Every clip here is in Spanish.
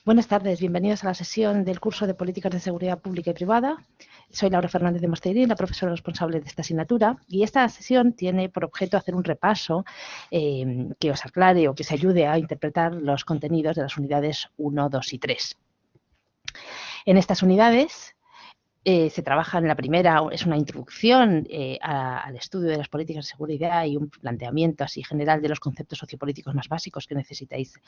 Buenas tardes, bienvenidos a la sesión del curso de Políticas de Seguridad Pública y Privada. Soy Laura Fernández de Mosterín, la profesora responsable de esta asignatura, y esta sesión tiene por objeto hacer un repaso que os aclare o que se ayude a interpretar los contenidos de las unidades 1, 2 y 3. En estas unidades se trabaja en la primera, es una introducción al estudio de las políticas de seguridad y un planteamiento así general de los conceptos sociopolíticos más básicos que necesitáis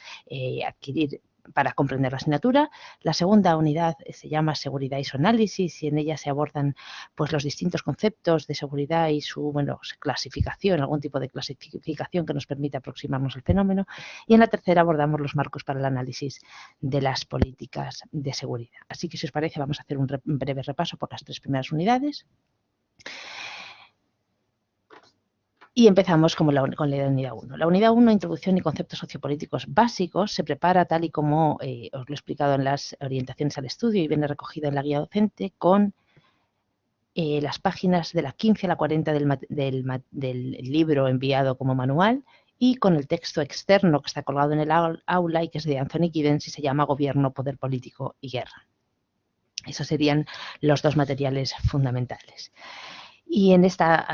adquirir para comprender la asignatura. La segunda unidad se llama Seguridad y su análisis, y en ella se abordan pues, los distintos conceptos de seguridad y su clasificación, algún tipo de clasificación que nos permita aproximarnos al fenómeno. Y en la tercera abordamos los marcos para el análisis de las políticas de seguridad. Así que, si os parece, vamos a hacer un breve repaso por las tres primeras unidades. Y empezamos con la unidad 1. La unidad 1, Introducción y conceptos sociopolíticos básicos, se prepara tal y como os lo he explicado en las orientaciones al estudio y viene recogido en la guía docente con las páginas de la 15 a la 40 del libro enviado como manual y con el texto externo que está colgado en el aula y que es de Anthony Giddens y se llama Gobierno, Poder Político y Guerra. Esos serían los dos materiales fundamentales. Y en esta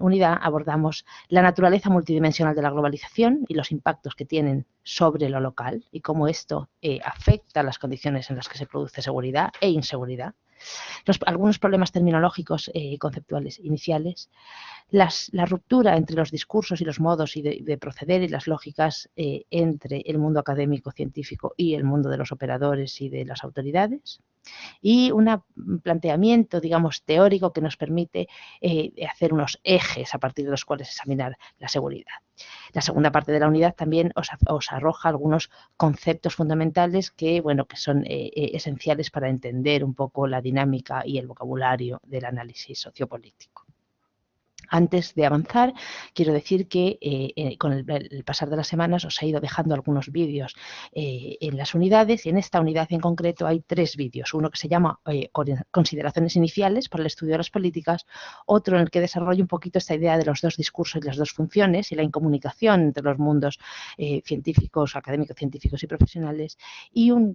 unidad abordamos la naturaleza multidimensional de la globalización y los impactos que tienen sobre lo local y cómo esto afecta las condiciones en las que se produce seguridad e inseguridad. Algunos problemas terminológicos y conceptuales iniciales, la ruptura entre los discursos y los modos de proceder y las lógicas entre el mundo académico científico y el mundo de los operadores y de las autoridades, y un planteamiento, digamos, teórico que nos permite hacer unos ejes a partir de los cuales examinar la seguridad. La segunda parte de la unidad también os arroja algunos conceptos fundamentales que son esenciales para entender un poco la dinámica y el vocabulario del análisis sociopolítico. Antes de avanzar, quiero decir que con el pasar de las semanas os he ido dejando algunos vídeos en las unidades, y en esta unidad en concreto hay 3 vídeos. Uno que se llama Consideraciones iniciales para el estudio de las políticas, otro en el que desarrollo un poquito esta idea de los dos discursos y las dos funciones y la incomunicación entre los mundos científicos, académicos, científicos y profesionales, y un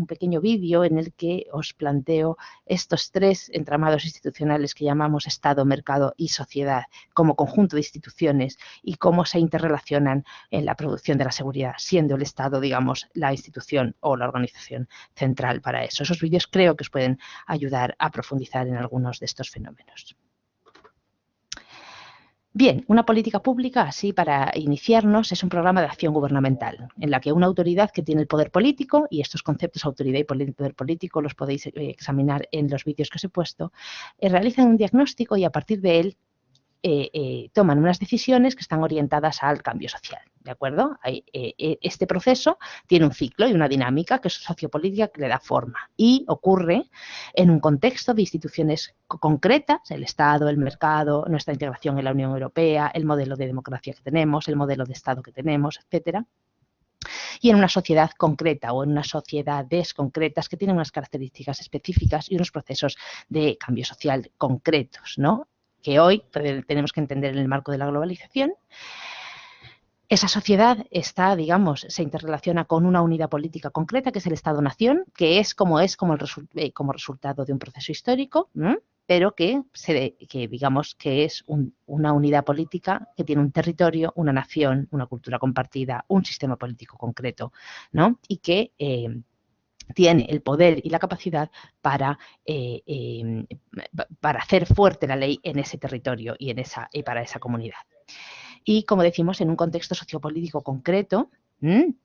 pequeño vídeo en el que os planteo estos 3 entramados institucionales que llamamos Estado, mercado y sociedad como conjunto de instituciones y cómo se interrelacionan en la producción de la seguridad, siendo el Estado, digamos, la institución o la organización central para eso. Esos vídeos creo que os pueden ayudar a profundizar en algunos de estos fenómenos. Bien, una política pública, así para iniciarnos, es un programa de acción gubernamental en la que una autoridad que tiene el poder político, y estos conceptos autoridad y poder político los podéis examinar en los vídeos que os he puesto, realizan un diagnóstico y a partir de él toman unas decisiones que están orientadas al cambio social, ¿de acuerdo? Este proceso tiene un ciclo y una dinámica que es sociopolítica que le da forma y ocurre en un contexto de instituciones concretas, el Estado, el mercado, nuestra integración en la Unión Europea, el modelo de democracia que tenemos, el modelo de Estado que tenemos, etcétera. Y en una sociedad concreta o en unas sociedades concretas que tienen unas características específicas y unos procesos de cambio social concretos, ¿no?, que hoy tenemos que entender en el marco de la globalización. Esa sociedad se interrelaciona con una unidad política concreta, que es el Estado-Nación, que es como resultado de un proceso histórico, pero que es una unidad política que tiene un territorio, una nación, una cultura compartida, un sistema político concreto, ¿no?, y que tiene el poder y la capacidad para hacer fuerte la ley en ese territorio y para esa comunidad. Y, como decimos, en un contexto sociopolítico concreto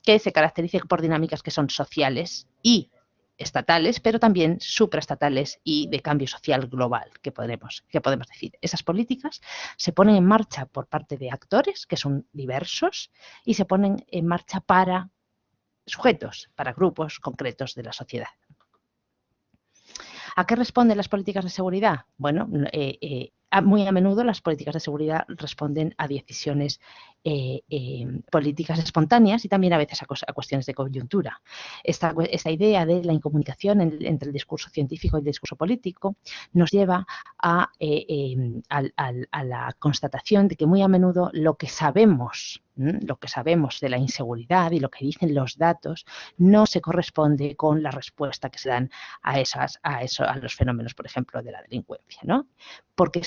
que se caracteriza por dinámicas que son sociales y estatales, pero también supraestatales y de cambio social global, que podemos decir. Esas políticas se ponen en marcha por parte de actores que son diversos y se ponen en marcha para sujetos, para grupos concretos de la sociedad. ¿A qué responden las políticas de seguridad? Bueno, muy a menudo las políticas de seguridad responden a decisiones políticas espontáneas y también a veces a cuestiones de coyuntura. Esta idea de la incomunicación entre el discurso científico y el discurso político nos lleva a la constatación de que muy a menudo lo que sabemos de la inseguridad y lo que dicen los datos no se corresponde con la respuesta que se dan a los fenómenos, por ejemplo, de la delincuencia, ¿no? Porque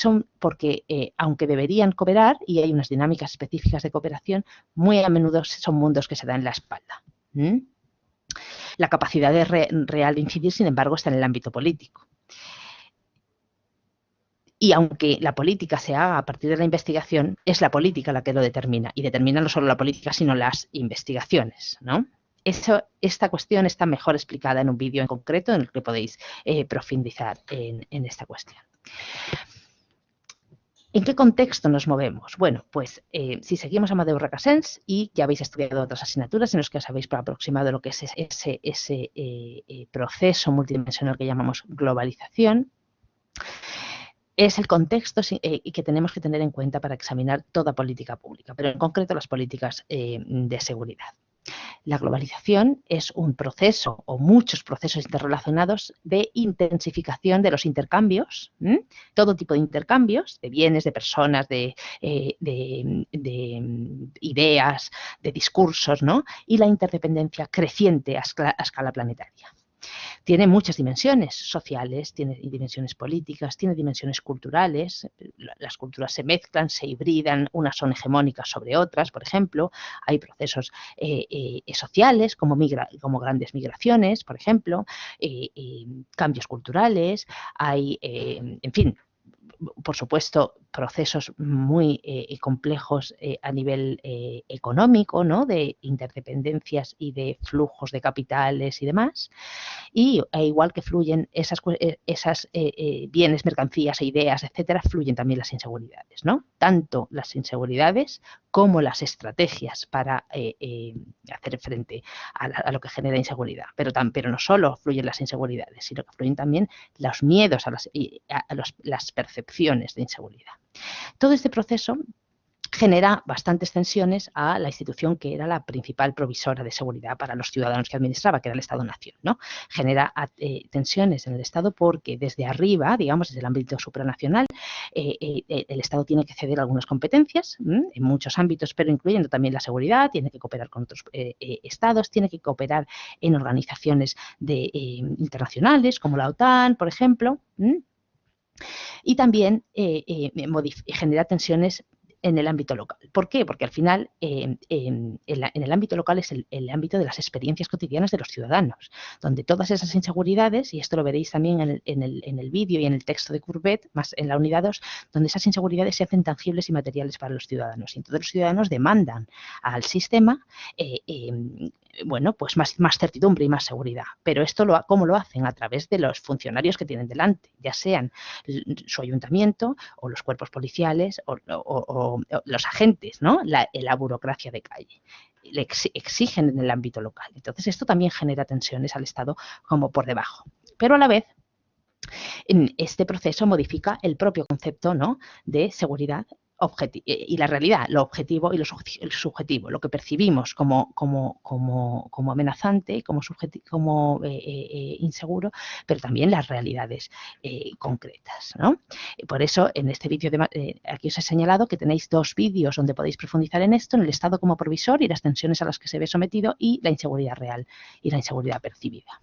aunque deberían cooperar y hay unas dinámicas específicas de cooperación, muy a menudo son mundos que se dan en la espalda. La capacidad real de incidir, sin embargo, está en el ámbito político. Y aunque la política se haga a partir de la investigación, es la política la que lo determina. Y determina no solo la política, sino las investigaciones, ¿no? Esta cuestión está mejor explicada en un vídeo en concreto en el que podéis profundizar en esta cuestión. ¿En qué contexto nos movemos? Bueno, pues si seguimos a Amadeu Recasens y ya habéis estudiado otras asignaturas en las que os habéis aproximado lo que es ese proceso multidimensional que llamamos globalización, es el contexto que tenemos que tener en cuenta para examinar toda política pública, pero en concreto las políticas de seguridad. La globalización es un proceso o muchos procesos interrelacionados de intensificación de los intercambios, todo tipo de intercambios, de bienes, de personas, de ideas, de discursos, ¿no? Y la interdependencia creciente a escala planetaria. Tiene muchas dimensiones sociales, tiene dimensiones políticas, tiene dimensiones culturales. Las culturas se mezclan, se hibridan, unas son hegemónicas sobre otras, por ejemplo. Hay procesos sociales como grandes migraciones, por ejemplo, cambios culturales, hay, en fin, por supuesto, procesos muy complejos a nivel económico, ¿no? De interdependencias y de flujos de capitales y demás. Igual que fluyen esas bienes, mercancías e ideas, etcétera, fluyen también las inseguridades, ¿no? Tanto las inseguridades como las estrategias para hacer frente a lo que genera inseguridad. Pero no solo fluyen las inseguridades, sino que fluyen también los miedos las percepciones de inseguridad. Todo este proceso genera bastantes tensiones a la institución que era la principal provisora de seguridad para los ciudadanos que administraba, que era el Estado-Nación, ¿no? Genera tensiones en el Estado porque desde arriba, digamos, desde el ámbito supranacional, el Estado tiene que ceder algunas competencias en muchos ámbitos, pero incluyendo también la seguridad, tiene que cooperar con otros estados, tiene que cooperar en organizaciones internacionales como la OTAN, por ejemplo, y también genera tensiones en el ámbito local. ¿Por qué? Porque al final en el ámbito local es el ámbito de las experiencias cotidianas de los ciudadanos, donde todas esas inseguridades, y esto lo veréis también en el vídeo y en el texto de Courbet, más en la unidad 2, donde esas inseguridades se hacen tangibles y materiales para los ciudadanos. Y entonces los ciudadanos demandan al sistema bueno, pues más certidumbre y más seguridad. Pero esto ¿cómo lo hacen? A través de los funcionarios que tienen delante, ya sean su ayuntamiento o los cuerpos policiales o los agentes, ¿no? La burocracia de calle. Le exigen en el ámbito local. Entonces, esto también genera tensiones al Estado como por debajo. Pero a la vez, este proceso modifica el propio concepto, ¿no? De seguridad y la realidad, lo objetivo y lo subjetivo, lo que percibimos como amenazante, como inseguro, pero también las realidades concretas, ¿no? Por eso, en este vídeo, aquí os he señalado que tenéis 2 vídeos donde podéis profundizar en esto, en el Estado como provisor y las tensiones a las que se ve sometido y la inseguridad real y la inseguridad percibida.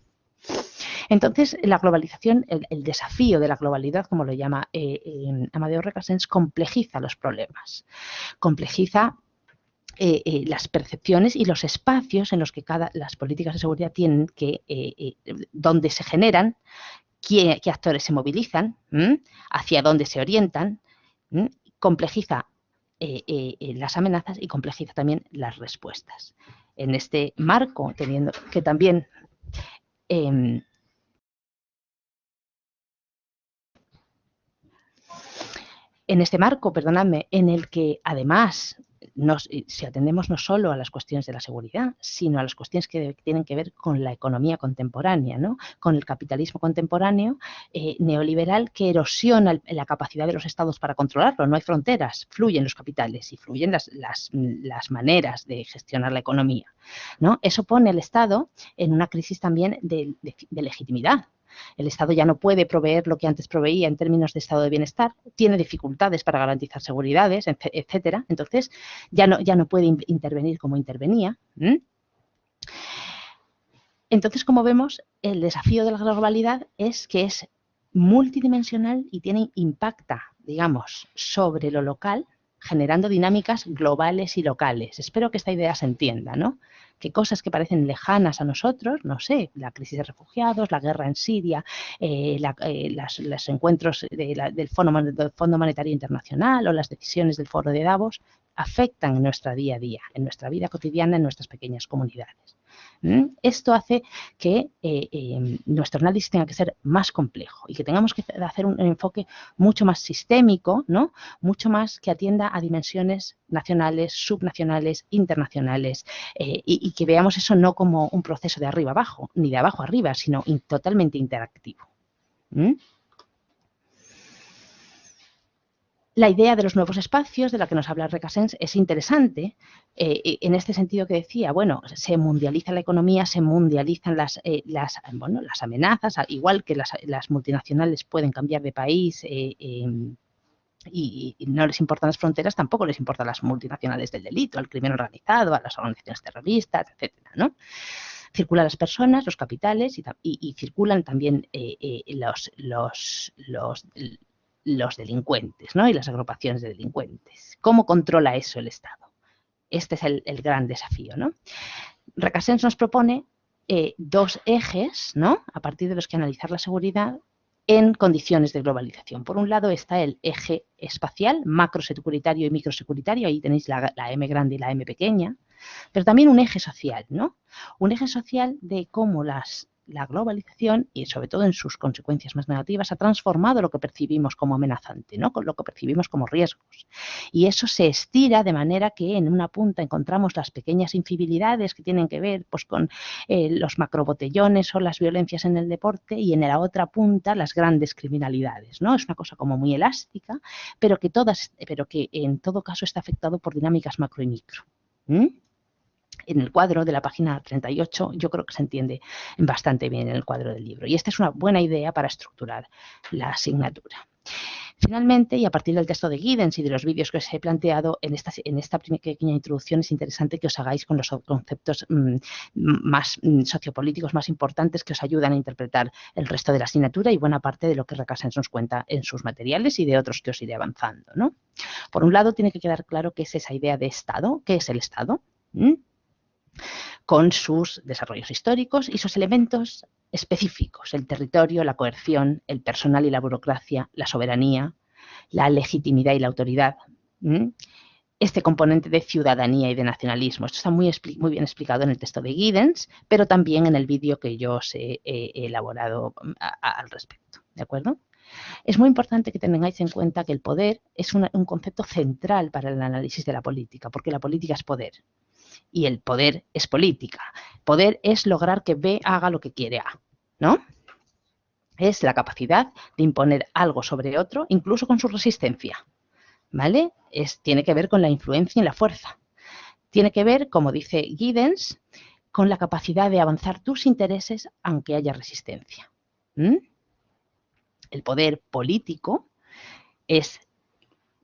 Entonces, la globalización, el desafío de la globalidad, como lo llama Amadeu Recasens, complejiza los problemas, complejiza las percepciones y los espacios en los que las políticas de seguridad tienen donde se generan, qué actores se movilizan, hacia dónde se orientan, complejiza las amenazas y complejiza también las respuestas. En este marco, teniendo que también en este marco, perdonadme, en el que además si atendemos no solo a las cuestiones de la seguridad, sino a las cuestiones que tienen que ver con la economía contemporánea, ¿no? Con el capitalismo contemporáneo neoliberal que erosiona la capacidad de los estados para controlarlo. No hay fronteras, fluyen los capitales y fluyen las maneras de gestionar la economía, ¿no? Eso pone al Estado en una crisis también de legitimidad. El Estado ya no puede proveer lo que antes proveía en términos de estado de bienestar, tiene dificultades para garantizar seguridades, etcétera. Entonces, ya no puede intervenir como intervenía. Entonces, como vemos, el desafío de la globalidad es que es multidimensional y impacta, digamos, sobre lo local, generando dinámicas globales y locales. Espero que esta idea se entienda, ¿no? Que cosas que parecen lejanas a nosotros, no sé, la crisis de refugiados, la guerra en Siria, los encuentros del Fondo Monetario Internacional o las decisiones del Foro de Davos, afectan en nuestra día a día, en nuestra vida cotidiana, en nuestras pequeñas comunidades. Esto hace que nuestro análisis tenga que ser más complejo y que tengamos que hacer un enfoque mucho más sistémico, ¿no? Mucho más que atienda a dimensiones nacionales, subnacionales, internacionales y que veamos eso no como un proceso de arriba abajo, ni de abajo arriba, sino totalmente interactivo. La idea de los nuevos espacios, de la que nos habla Recasens, es interesante en este sentido que decía, bueno, se mundializa la economía, se mundializan las amenazas, igual que las multinacionales pueden cambiar de país y no les importan las fronteras, tampoco les importan las multinacionales del delito, al crimen organizado, a las organizaciones terroristas, etcétera, ¿no? Circulan las personas, los capitales y circulan también los delincuentes, ¿no? Y las agrupaciones de delincuentes. ¿Cómo controla eso el Estado? Este es el gran desafío, ¿no? Recasens nos propone dos ejes, ¿no? A partir de los que analizar la seguridad en condiciones de globalización. Por un lado está el eje espacial, macrosecuritario y microsecuritario, ahí tenéis la M grande y la M pequeña, pero también un eje social, ¿no? Un eje social de cómo la globalización, y sobre todo en sus consecuencias más negativas, ha transformado lo que percibimos como amenazante, ¿no? Con lo que percibimos como riesgos. Y eso se estira de manera que en una punta encontramos las pequeñas incivilidades que tienen que ver pues, con los macrobotellones o las violencias en el deporte y en la otra punta las grandes criminalidades, ¿no? Es una cosa como muy elástica, pero que en todo caso está afectado por dinámicas macro y micro. En el cuadro de la página 38 yo creo que se entiende bastante bien en el cuadro del libro y esta es una buena idea para estructurar la asignatura. Finalmente, y a partir del texto de Giddens y de los vídeos que os he planteado, en esta pequeña introducción es interesante que os hagáis con los conceptos más sociopolíticos más importantes que os ayudan a interpretar el resto de la asignatura y buena parte de lo que Recasens nos cuenta en sus materiales y de otros que os iré avanzando, ¿no? Por un lado, tiene que quedar claro qué es esa idea de Estado, qué es el Estado, con sus desarrollos históricos y sus elementos específicos, el territorio, la coerción, el personal y la burocracia, la soberanía, la legitimidad y la autoridad, este componente de ciudadanía y de nacionalismo. Esto está muy bien explicado en el texto de Giddens, pero también en el vídeo que yo os he elaborado al respecto, ¿de acuerdo? Es muy importante que tengáis en cuenta que el poder es un concepto central para el análisis de la política, porque la política es poder. Y el poder es política. Poder es lograr que B haga lo que quiere A, ¿no? Es la capacidad de imponer algo sobre otro, incluso con su resistencia, ¿vale? Tiene que ver con la influencia y la fuerza. Tiene que ver, como dice Giddens, con la capacidad de avanzar tus intereses aunque haya resistencia. El poder político es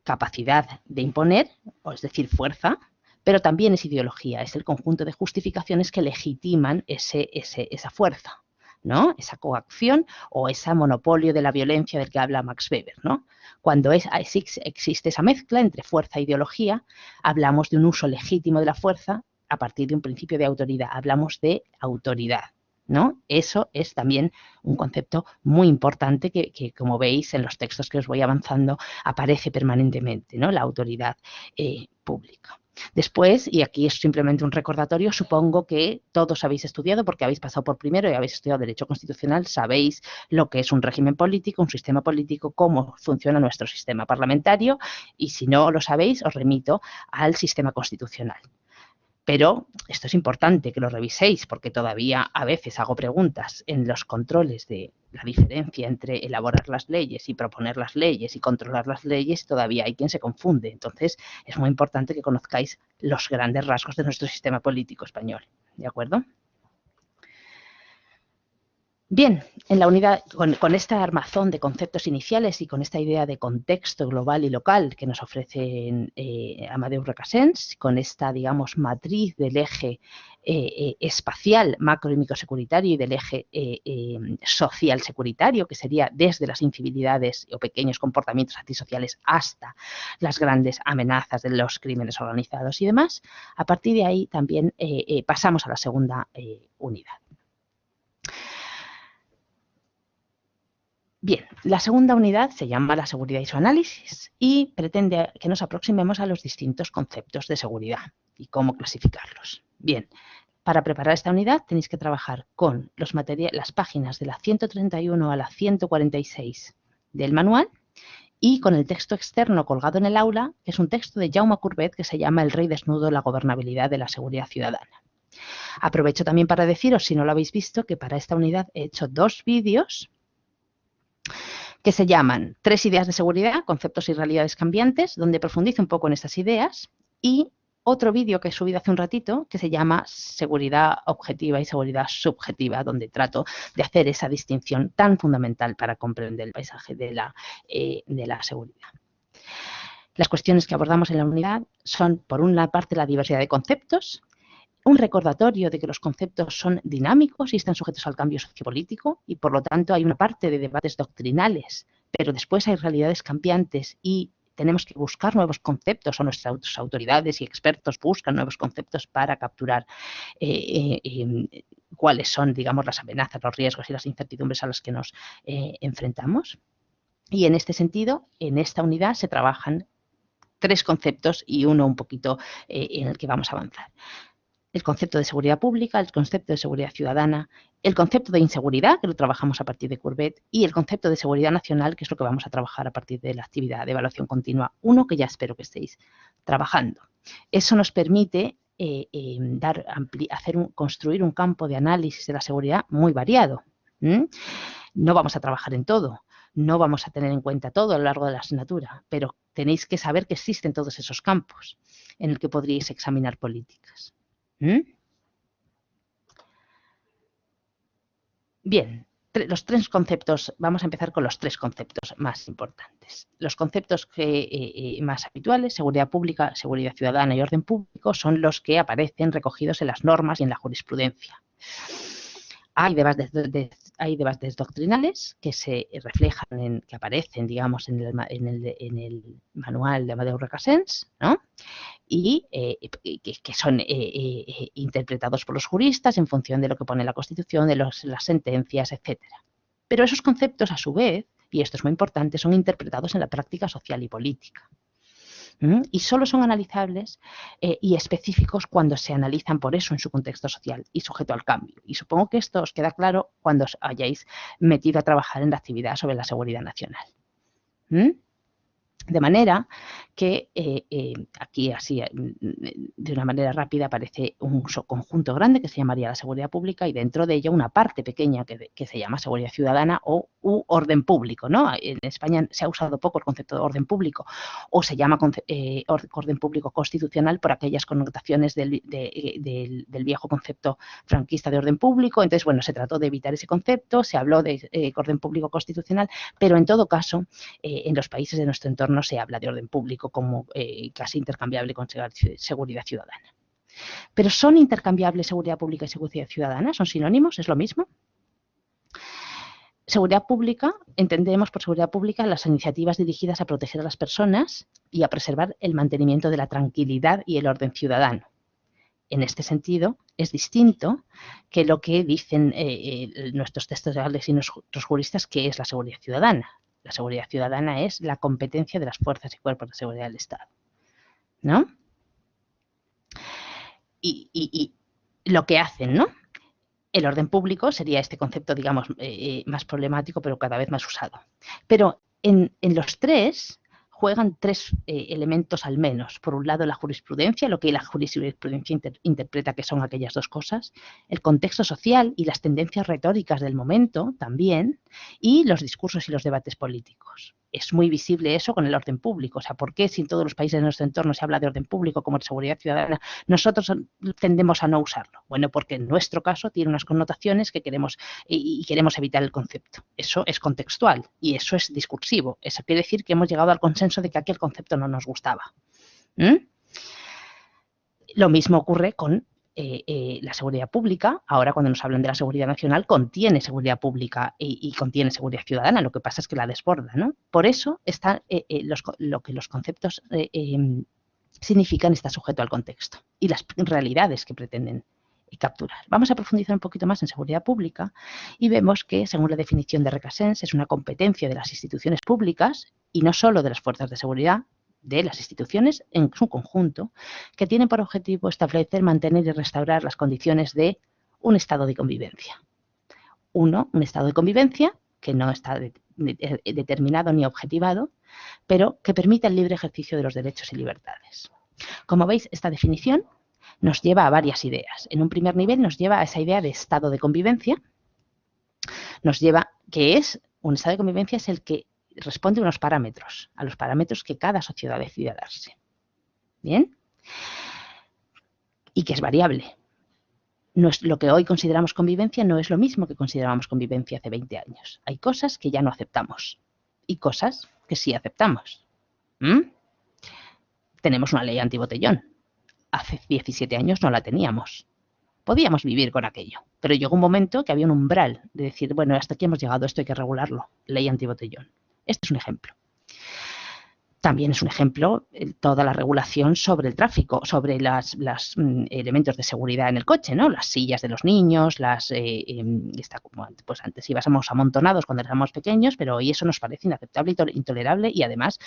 capacidad de imponer, es decir, fuerza, pero también es ideología, es el conjunto de justificaciones que legitiman esa fuerza, ¿no? Esa coacción o ese monopolio de la violencia del que habla Max Weber, ¿no? Cuando existe esa mezcla entre fuerza e ideología, hablamos de un uso legítimo de la fuerza a partir de un principio de autoridad, hablamos de autoridad, ¿no? Eso es también un concepto muy importante que, como veis en los textos que os voy avanzando, aparece permanentemente, ¿no? La autoridad pública. Después, y aquí es simplemente un recordatorio, supongo que todos habéis estudiado, porque habéis pasado por primero y habéis estudiado Derecho Constitucional, sabéis lo que es un régimen político, un sistema político, cómo funciona nuestro sistema parlamentario, y si no lo sabéis, os remito al sistema constitucional. Pero esto es importante que lo reviséis porque todavía a veces hago preguntas en los controles de la diferencia entre elaborar las leyes y proponer las leyes y controlar las leyes. Todavía hay quien se confunde. Entonces es muy importante que conozcáis los grandes rasgos de nuestro sistema político español. ¿De acuerdo? Bien, en la unidad, con este armazón de conceptos iniciales y con esta idea de contexto global y local que nos ofrece Amadeu Recasens, con esta, digamos, matriz del eje espacial macro y microsecuritario y del eje social securitario, que sería desde las incivilidades o pequeños comportamientos antisociales hasta las grandes amenazas de los crímenes organizados y demás, a partir de ahí también pasamos a la segunda unidad. Bien, la segunda unidad se llama la seguridad y su análisis y pretende que nos aproximemos a los distintos conceptos de seguridad y cómo clasificarlos. Bien, para preparar esta unidad tenéis que trabajar con las páginas de la 131 a la 146 del manual y con el texto externo colgado en el aula, que es un texto de Jaume Courbet que se llama El rey desnudo, la gobernabilidad de la seguridad ciudadana. Aprovecho también para deciros, si no lo habéis visto, que para esta unidad he hecho 2 vídeos que se llaman 3 ideas de seguridad, conceptos y realidades cambiantes, donde profundizo un poco en estas ideas, y otro vídeo que he subido hace un ratito que se llama seguridad objetiva y seguridad subjetiva, donde trato de hacer esa distinción tan fundamental para comprender el paisaje de la seguridad. Las cuestiones que abordamos en la unidad son, por una parte, la diversidad de conceptos, un recordatorio de que los conceptos son dinámicos y están sujetos al cambio sociopolítico y, por lo tanto, hay una parte de debates doctrinales, pero después hay realidades cambiantes y tenemos que buscar nuevos conceptos, o nuestras autoridades y expertos buscan nuevos conceptos para capturar cuáles son, digamos, las amenazas, los riesgos y las incertidumbres a las que nos enfrentamos. Y en este sentido, en esta unidad se trabajan 3 conceptos y uno un poquito en el que vamos a avanzar. El concepto de seguridad pública, el concepto de seguridad ciudadana, el concepto de inseguridad, que lo trabajamos a partir de Courbet, y el concepto de seguridad nacional, que es lo que vamos a trabajar a partir de la actividad de evaluación continua 1, que ya espero que estéis trabajando. Eso nos permite construir un campo de análisis de la seguridad muy variado. No vamos a trabajar en todo, no vamos a tener en cuenta todo a lo largo de la asignatura, pero tenéis que saber que existen todos esos campos en el que podríais examinar políticas. Bien, los 3 conceptos, vamos a empezar con los 3 conceptos más importantes. Los conceptos más habituales, seguridad pública, seguridad ciudadana y orden público, son los que aparecen recogidos en las normas y en la jurisprudencia. Hay debates doctrinales que se reflejan, que aparecen, digamos, en el manual de Amadeu Recasens, ¿no? Y que son interpretados por los juristas en función de lo que pone la Constitución, de las sentencias, etcétera. Pero esos conceptos, a su vez, y esto es muy importante, son interpretados en la práctica social y política. Y solo son analizables y específicos cuando se analizan por eso en su contexto social y sujeto al cambio. Y supongo que esto os queda claro cuando os hayáis metido a trabajar en la actividad sobre la seguridad nacional. De manera que aquí, así, de una manera rápida, aparece un conjunto grande que se llamaría la seguridad pública y dentro de ella una parte pequeña que se llama seguridad ciudadana u orden público, ¿no? En España se ha usado poco el concepto de orden público o se llama orden público constitucional por aquellas connotaciones del viejo concepto franquista de orden público. Entonces, bueno, se trató de evitar ese concepto, se habló de orden público constitucional, pero en todo caso, en los países de nuestro entorno se habla de orden público como casi intercambiable con seguridad ciudadana. ¿Pero son intercambiables seguridad pública y seguridad ciudadana? ¿Son sinónimos? ¿Es lo mismo? Seguridad pública, entendemos por seguridad pública las iniciativas dirigidas a proteger a las personas y a preservar el mantenimiento de la tranquilidad y el orden ciudadano. En este sentido, es distinto que lo que dicen nuestros textos legales y nuestros juristas, que es la seguridad ciudadana. La seguridad ciudadana es la competencia de las fuerzas y cuerpos de seguridad del Estado, ¿no? y lo que hacen, ¿no? El orden público sería este concepto, digamos, más problemático, pero cada vez más usado. Pero en los tres juegan tres elementos al menos. Por un lado, la jurisprudencia, lo que la jurisprudencia interpreta que son aquellas dos cosas, el contexto social y las tendencias retóricas del momento también, y los discursos y los debates políticos. Es muy visible eso con el orden público. O sea, ¿por qué si en todos los países de nuestro entorno se habla de orden público como de seguridad ciudadana, nosotros tendemos a no usarlo? Bueno, porque en nuestro caso tiene unas connotaciones que queremos y queremos evitar el concepto. Eso es contextual y eso es discursivo. Eso quiere decir que hemos llegado al consenso de que aquel concepto no nos gustaba. Lo mismo ocurre con la seguridad pública. Ahora, cuando nos hablan de la seguridad nacional, contiene seguridad pública y contiene seguridad ciudadana. Lo que pasa es que la desborda, ¿no? Por eso está lo que los conceptos significan está sujeto al contexto y las realidades que pretenden capturar. Vamos a profundizar un poquito más en seguridad pública y vemos que, según la definición de Recasens, es una competencia de las instituciones públicas y no solo de las fuerzas de seguridad, de las instituciones en su conjunto, que tienen por objetivo establecer, mantener y restaurar las condiciones de un estado de convivencia. Un estado de convivencia que no está determinado ni objetivado, pero que permita el libre ejercicio de los derechos y libertades. Como veis, esta definición nos lleva a varias ideas. En un primer nivel nos lleva a esa idea de estado de convivencia, nos lleva, que es, un estado de convivencia es el que responde a unos parámetros, a los parámetros que cada sociedad decide darse. ¿Bien? Y que es variable. No es, lo que hoy consideramos convivencia no es lo mismo que considerábamos convivencia hace 20 años. Hay cosas que ya no aceptamos y cosas que sí aceptamos. Tenemos una ley antibotellón. Hace 17 años no la teníamos. Podíamos vivir con aquello, pero llegó un momento que había un umbral de decir, bueno, hasta aquí hemos llegado, esto hay que regularlo, ley antibotellón. Este es un ejemplo. También es un ejemplo toda la regulación sobre el tráfico, sobre los elementos de seguridad en el coche, ¿no? Las sillas de los niños, está como pues antes íbamos amontonados cuando éramos pequeños, pero hoy eso nos parece inaceptable, intolerable y además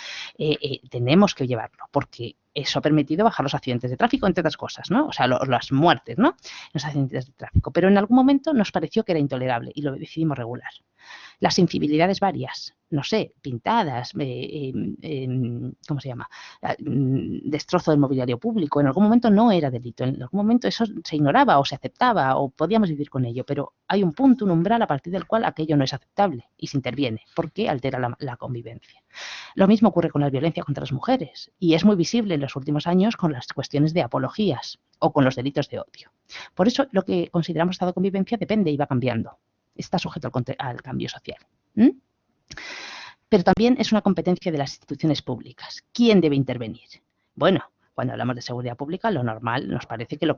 tenemos que llevarlo porque eso ha permitido bajar los accidentes de tráfico, entre otras cosas, ¿no? O sea, las muertes, ¿no? Los accidentes de tráfico. Pero en algún momento nos pareció que era intolerable y lo decidimos regular. Las incivilidades varias, no sé, pintadas, ¿cómo se llama? Destrozo del mobiliario público. En algún momento no era delito, en algún momento eso se ignoraba o se aceptaba o podíamos vivir con ello, pero hay un punto, un umbral a partir del cual aquello no es aceptable y se interviene porque altera la convivencia. Lo mismo ocurre con la violencia contra las mujeres y es muy visible en los últimos años con las cuestiones de apologías o con los delitos de odio. Por eso lo que consideramos estado de convivencia depende y va cambiando. Está sujeto al cambio social. Pero también es una competencia de las instituciones públicas. ¿Quién debe intervenir? Bueno, cuando hablamos de seguridad pública, lo normal nos parece que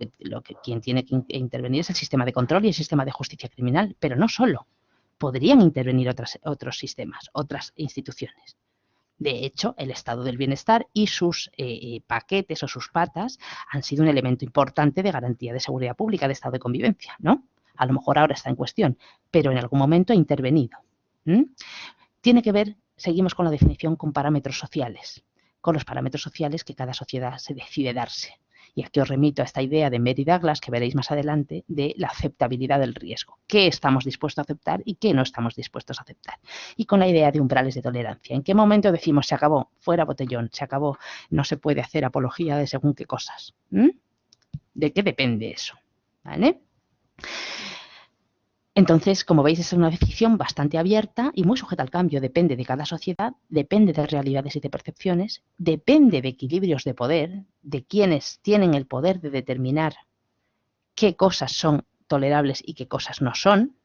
quien tiene que intervenir es el sistema de control y el sistema de justicia criminal, pero no solo. Podrían intervenir otros sistemas, otras instituciones. De hecho, el estado del bienestar y sus paquetes o sus patas han sido un elemento importante de garantía de seguridad pública, de estado de convivencia, ¿no? A lo mejor ahora está en cuestión, pero en algún momento ha intervenido. Tiene que ver, seguimos con la definición, con parámetros sociales, con los parámetros sociales que cada sociedad se decide darse. Y aquí os remito a esta idea de Mary Douglas, que veréis más adelante, de la aceptabilidad del riesgo. ¿Qué estamos dispuestos a aceptar y qué no estamos dispuestos a aceptar? Y con la idea de umbrales de tolerancia. ¿En qué momento decimos se acabó, fuera botellón, se acabó, no se puede hacer apología de según qué cosas? ¿De qué depende eso? ¿Vale? Entonces, como veis, es una definición bastante abierta y muy sujeta al cambio. Depende de cada sociedad, depende de realidades y de percepciones, depende de equilibrios de poder, de quienes tienen el poder de determinar qué cosas son tolerables y qué cosas no son,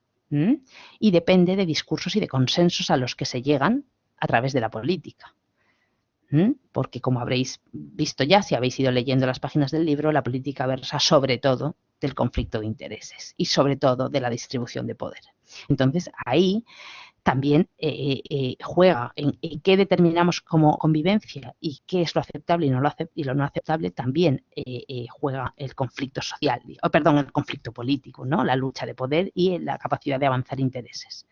y depende de discursos y de consensos a los que se llegan a través de la política. Porque, como habréis visto ya, si habéis ido leyendo las páginas del libro, la política versa sobre todo del conflicto de intereses y sobre todo de la distribución de poder. Entonces, ahí también juega en qué determinamos como convivencia y qué es lo aceptable y lo no aceptable, también juega el conflicto social, el conflicto político, ¿no? La lucha de poder y la capacidad de avanzar intereses.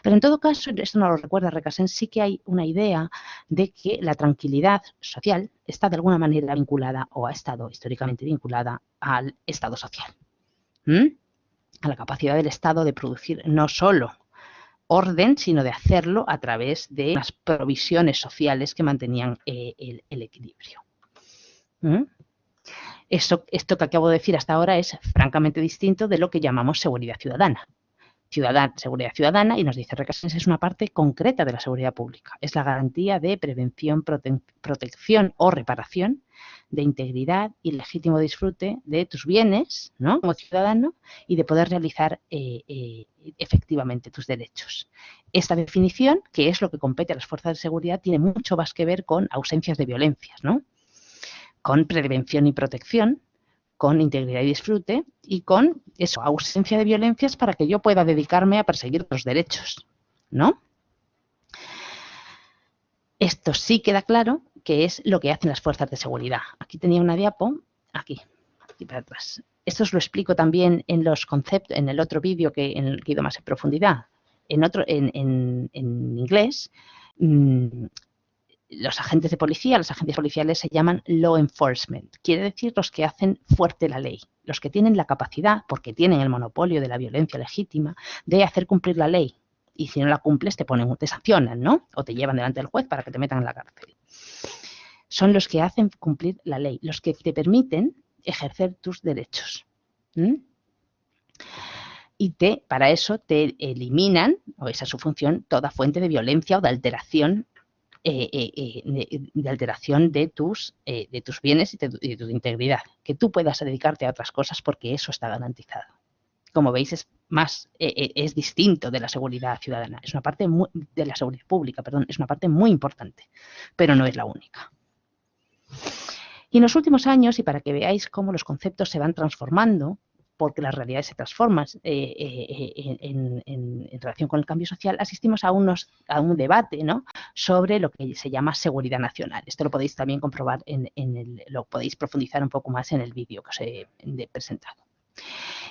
Pero en todo caso, esto no lo recuerda Recasens, sí que hay una idea de que la tranquilidad social está de alguna manera vinculada o ha estado históricamente vinculada al Estado social. A la capacidad del Estado de producir no solo orden, sino de hacerlo a través de las provisiones sociales que mantenían el equilibrio. Esto que acabo de decir hasta ahora es francamente distinto de lo que llamamos seguridad ciudadana. Seguridad ciudadana, y nos dice Recasens, es una parte concreta de la seguridad pública. Es la garantía de prevención, protección o reparación de integridad y legítimo disfrute de tus bienes, ¿no?, como ciudadano, y de poder realizar efectivamente tus derechos. Esta definición, que es lo que compete a las fuerzas de seguridad, tiene mucho más que ver con ausencias de violencias, ¿no?, con prevención y protección, con integridad y disfrute y con eso, ausencia de violencias para que yo pueda dedicarme a perseguir los derechos, ¿no? Esto sí queda claro que es lo que hacen las fuerzas de seguridad. Aquí tenía una diapo, aquí para atrás. Esto os lo explico también en los conceptos, en el otro vídeo en el que he ido más en profundidad. En inglés, los agentes de policía, las agencias policiales se llaman law enforcement, quiere decir los que hacen fuerte la ley, los que tienen la capacidad, porque tienen el monopolio de la violencia legítima, de hacer cumplir la ley. Y si no la cumples te sancionan, ¿no? O te llevan delante del juez para que te metan en la cárcel. Son los que hacen cumplir la ley, los que te permiten ejercer tus derechos. Y para eso te eliminan, o esa es su función, toda fuente de violencia o de alteración de tus bienes y de tu integridad, que tú puedas dedicarte a otras cosas porque eso está garantizado. Como veis, es distinto de la seguridad ciudadana, es una parte de la seguridad pública, perdón, es una parte muy importante, pero no es la única. Y en los últimos años, y para que veáis cómo los conceptos se van transformando, porque las realidades se transforman en relación con el cambio social, asistimos a un debate, ¿no?, sobre lo que se llama seguridad nacional. Esto lo podéis también comprobar, lo podéis profundizar un poco más en el vídeo que os he presentado.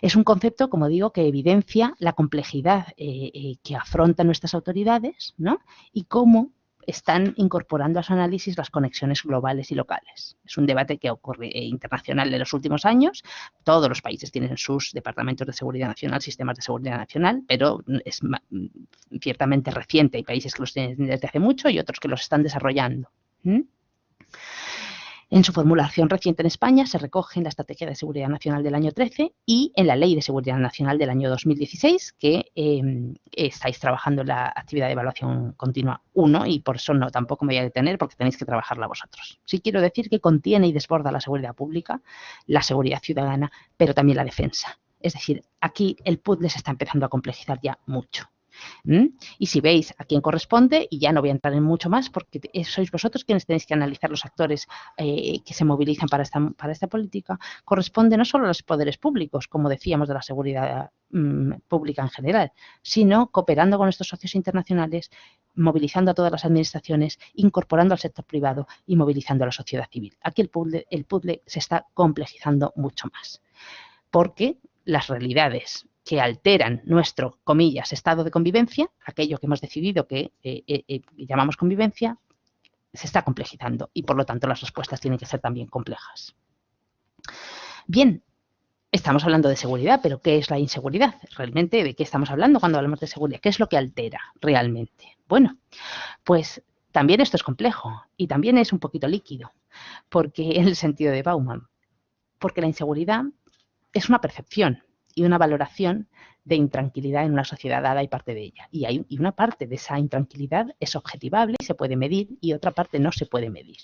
Es un concepto, como digo, que evidencia la complejidad que afrontan nuestras autoridades, ¿no?, y cómo están incorporando a su análisis las conexiones globales y locales. Es un debate que ocurre internacional de los últimos años. Todos los países tienen sus departamentos de seguridad nacional, sistemas de seguridad nacional, pero es ciertamente reciente. Hay países que los tienen desde hace mucho y otros que los están desarrollando. En su formulación reciente en España se recoge en la Estrategia de Seguridad Nacional del año 13 y en la Ley de Seguridad Nacional del año 2016, que estáis trabajando en la actividad de evaluación continua 1 y por eso tampoco me voy a detener porque tenéis que trabajarla vosotros. Sí quiero decir que contiene y desborda la seguridad pública, la seguridad ciudadana, pero también la defensa. Es decir, aquí el puzzle se está empezando a complejizar ya mucho. Y si veis a quién corresponde, y ya no voy a entrar en mucho más porque sois vosotros quienes tenéis que analizar los actores que se movilizan para esta política, corresponde no solo a los poderes públicos, como decíamos de la seguridad pública en general, sino cooperando con nuestros socios internacionales, movilizando a todas las administraciones, incorporando al sector privado y movilizando a la sociedad civil. Aquí el puzzle se está complejizando mucho más, porque las realidades que alteran nuestro, comillas, estado de convivencia, aquello que hemos decidido que llamamos convivencia, se está complejizando y por lo tanto las respuestas tienen que ser también complejas. Bien, estamos hablando de seguridad, pero ¿qué es la inseguridad? Realmente, ¿de qué estamos hablando cuando hablamos de seguridad? ¿Qué es lo que altera realmente? Bueno, pues también esto es complejo y también es un poquito líquido, porque en el sentido de Bauman, porque la inseguridad es una percepción y una valoración de intranquilidad en una sociedad dada y parte de ella. Y una parte de esa intranquilidad es objetivable y se puede medir y otra parte no se puede medir.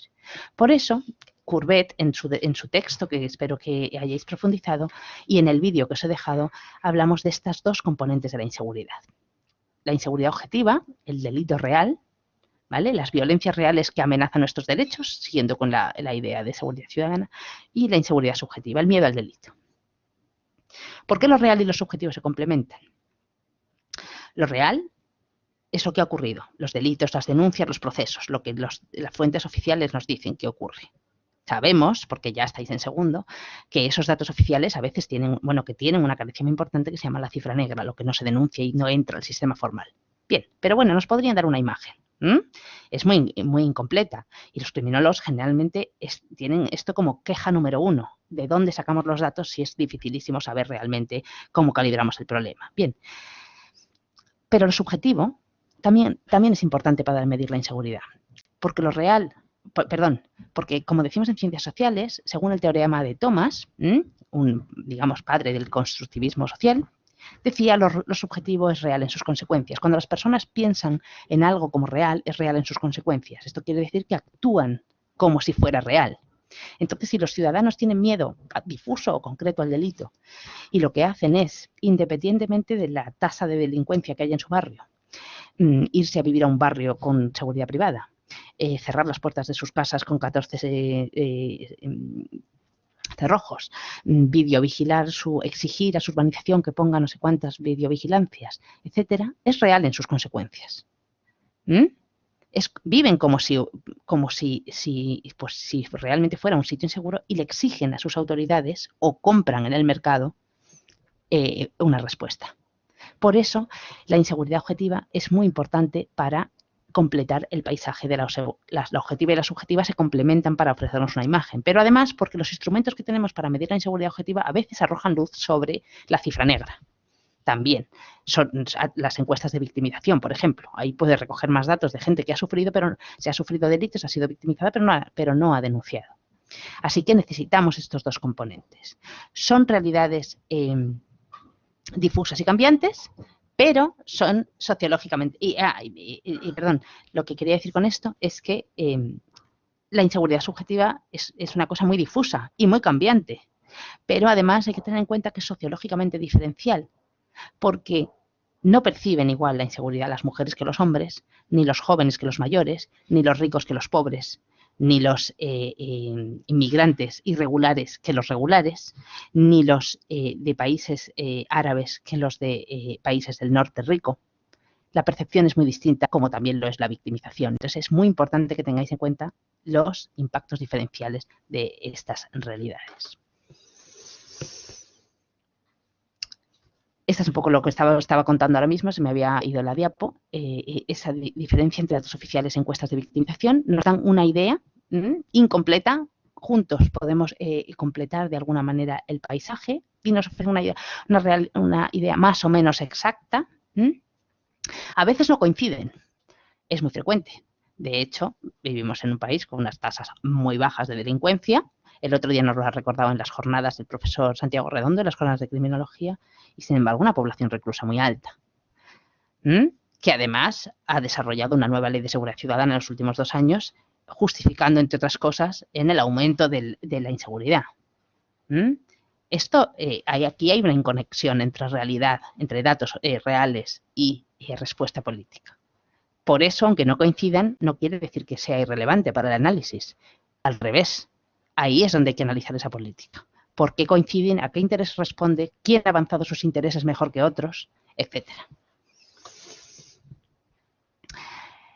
Por eso, Courbet, en su texto, que espero que hayáis profundizado, y en el vídeo que os he dejado, hablamos de estas dos componentes de la inseguridad. La inseguridad objetiva, el delito real, ¿vale?, las violencias reales que amenazan nuestros derechos, siguiendo con la idea de seguridad ciudadana, y la inseguridad subjetiva, el miedo al delito. ¿Por qué lo real y lo subjetivo se complementan? Lo real es lo que ha ocurrido. Los delitos, las denuncias, los procesos, lo que las fuentes oficiales nos dicen que ocurre. Sabemos, porque ya estáis en segundo, que esos datos oficiales a veces tienen, que tienen una carencia muy importante que se llama la cifra negra, lo que no se denuncia y no entra al sistema formal. Bien, pero bueno, nos podrían dar una imagen. Es muy, muy incompleta y los criminólogos generalmente tienen esto como queja número 1. ¿De dónde sacamos los datos si es dificilísimo saber realmente cómo calibramos el problema? Bien, pero lo subjetivo también es importante para medir la inseguridad, porque porque como decimos en ciencias sociales, según el teorema de Thomas, un, digamos, padre del constructivismo social, decía lo subjetivo es real en sus consecuencias. Cuando las personas piensan en algo como real, es real en sus consecuencias. Esto quiere decir que actúan como si fuera real. Entonces, si los ciudadanos tienen miedo difuso o concreto al delito y lo que hacen es, independientemente de la tasa de delincuencia que haya en su barrio, irse a vivir a un barrio con seguridad privada, cerrar las puertas de sus casas con 14 cerrojos, videovigilar, exigir a su urbanización que ponga no sé cuántas videovigilancias, etcétera, es real en sus consecuencias. Viven como si realmente fuera un sitio inseguro y le exigen a sus autoridades o compran en el mercado una respuesta. Por eso, la inseguridad objetiva es muy importante para completar el paisaje de la objetiva y la subjetiva se complementan para ofrecernos una imagen, pero además porque los instrumentos que tenemos para medir la inseguridad objetiva a veces arrojan luz sobre la cifra negra. También son las encuestas de victimización, por ejemplo. Ahí puedes recoger más datos de gente que ha sufrido, pero se ha sufrido delitos, ha sido victimizada, pero no ha denunciado. Así que necesitamos estos dos componentes. Son realidades difusas y cambiantes, pero son sociológicamente... perdón, lo que quería decir con esto es que la inseguridad subjetiva es una cosa muy difusa y muy cambiante, pero además hay que tener en cuenta que es sociológicamente diferencial, porque no perciben igual la inseguridad las mujeres que los hombres, ni los jóvenes que los mayores, ni los ricos que los pobres, ni los inmigrantes irregulares que los regulares, ni los de países árabes que los de países del norte rico. La percepción es muy distinta, como también lo es la victimización. Entonces es muy importante que tengáis en cuenta los impactos diferenciales de estas realidades. Esta es un poco lo que estaba contando ahora mismo, se me había ido la diapo. Esa diferencia entre datos oficiales e encuestas de victimización nos dan una idea incompleta. Juntos podemos completar de alguna manera el paisaje y nos ofrece una idea más o menos exacta. A veces no coinciden, es muy frecuente. De hecho, vivimos en un país con unas tasas muy bajas de delincuencia. El otro día nos lo ha recordado en las jornadas del profesor Santiago Redondo, en las jornadas de criminología, y sin embargo una población reclusa muy alta, que además ha desarrollado una nueva ley de seguridad ciudadana en los últimos 2 años, justificando, entre otras cosas, en el aumento de la inseguridad. Aquí hay una inconexión entre realidad, entre datos reales y respuesta política. Por eso, aunque no coincidan, no quiere decir que sea irrelevante para el análisis. Al revés, ahí es donde hay que analizar esa política. ¿Por qué coinciden? ¿A qué interés responde? ¿Quién ha avanzado sus intereses mejor que otros? Etcétera.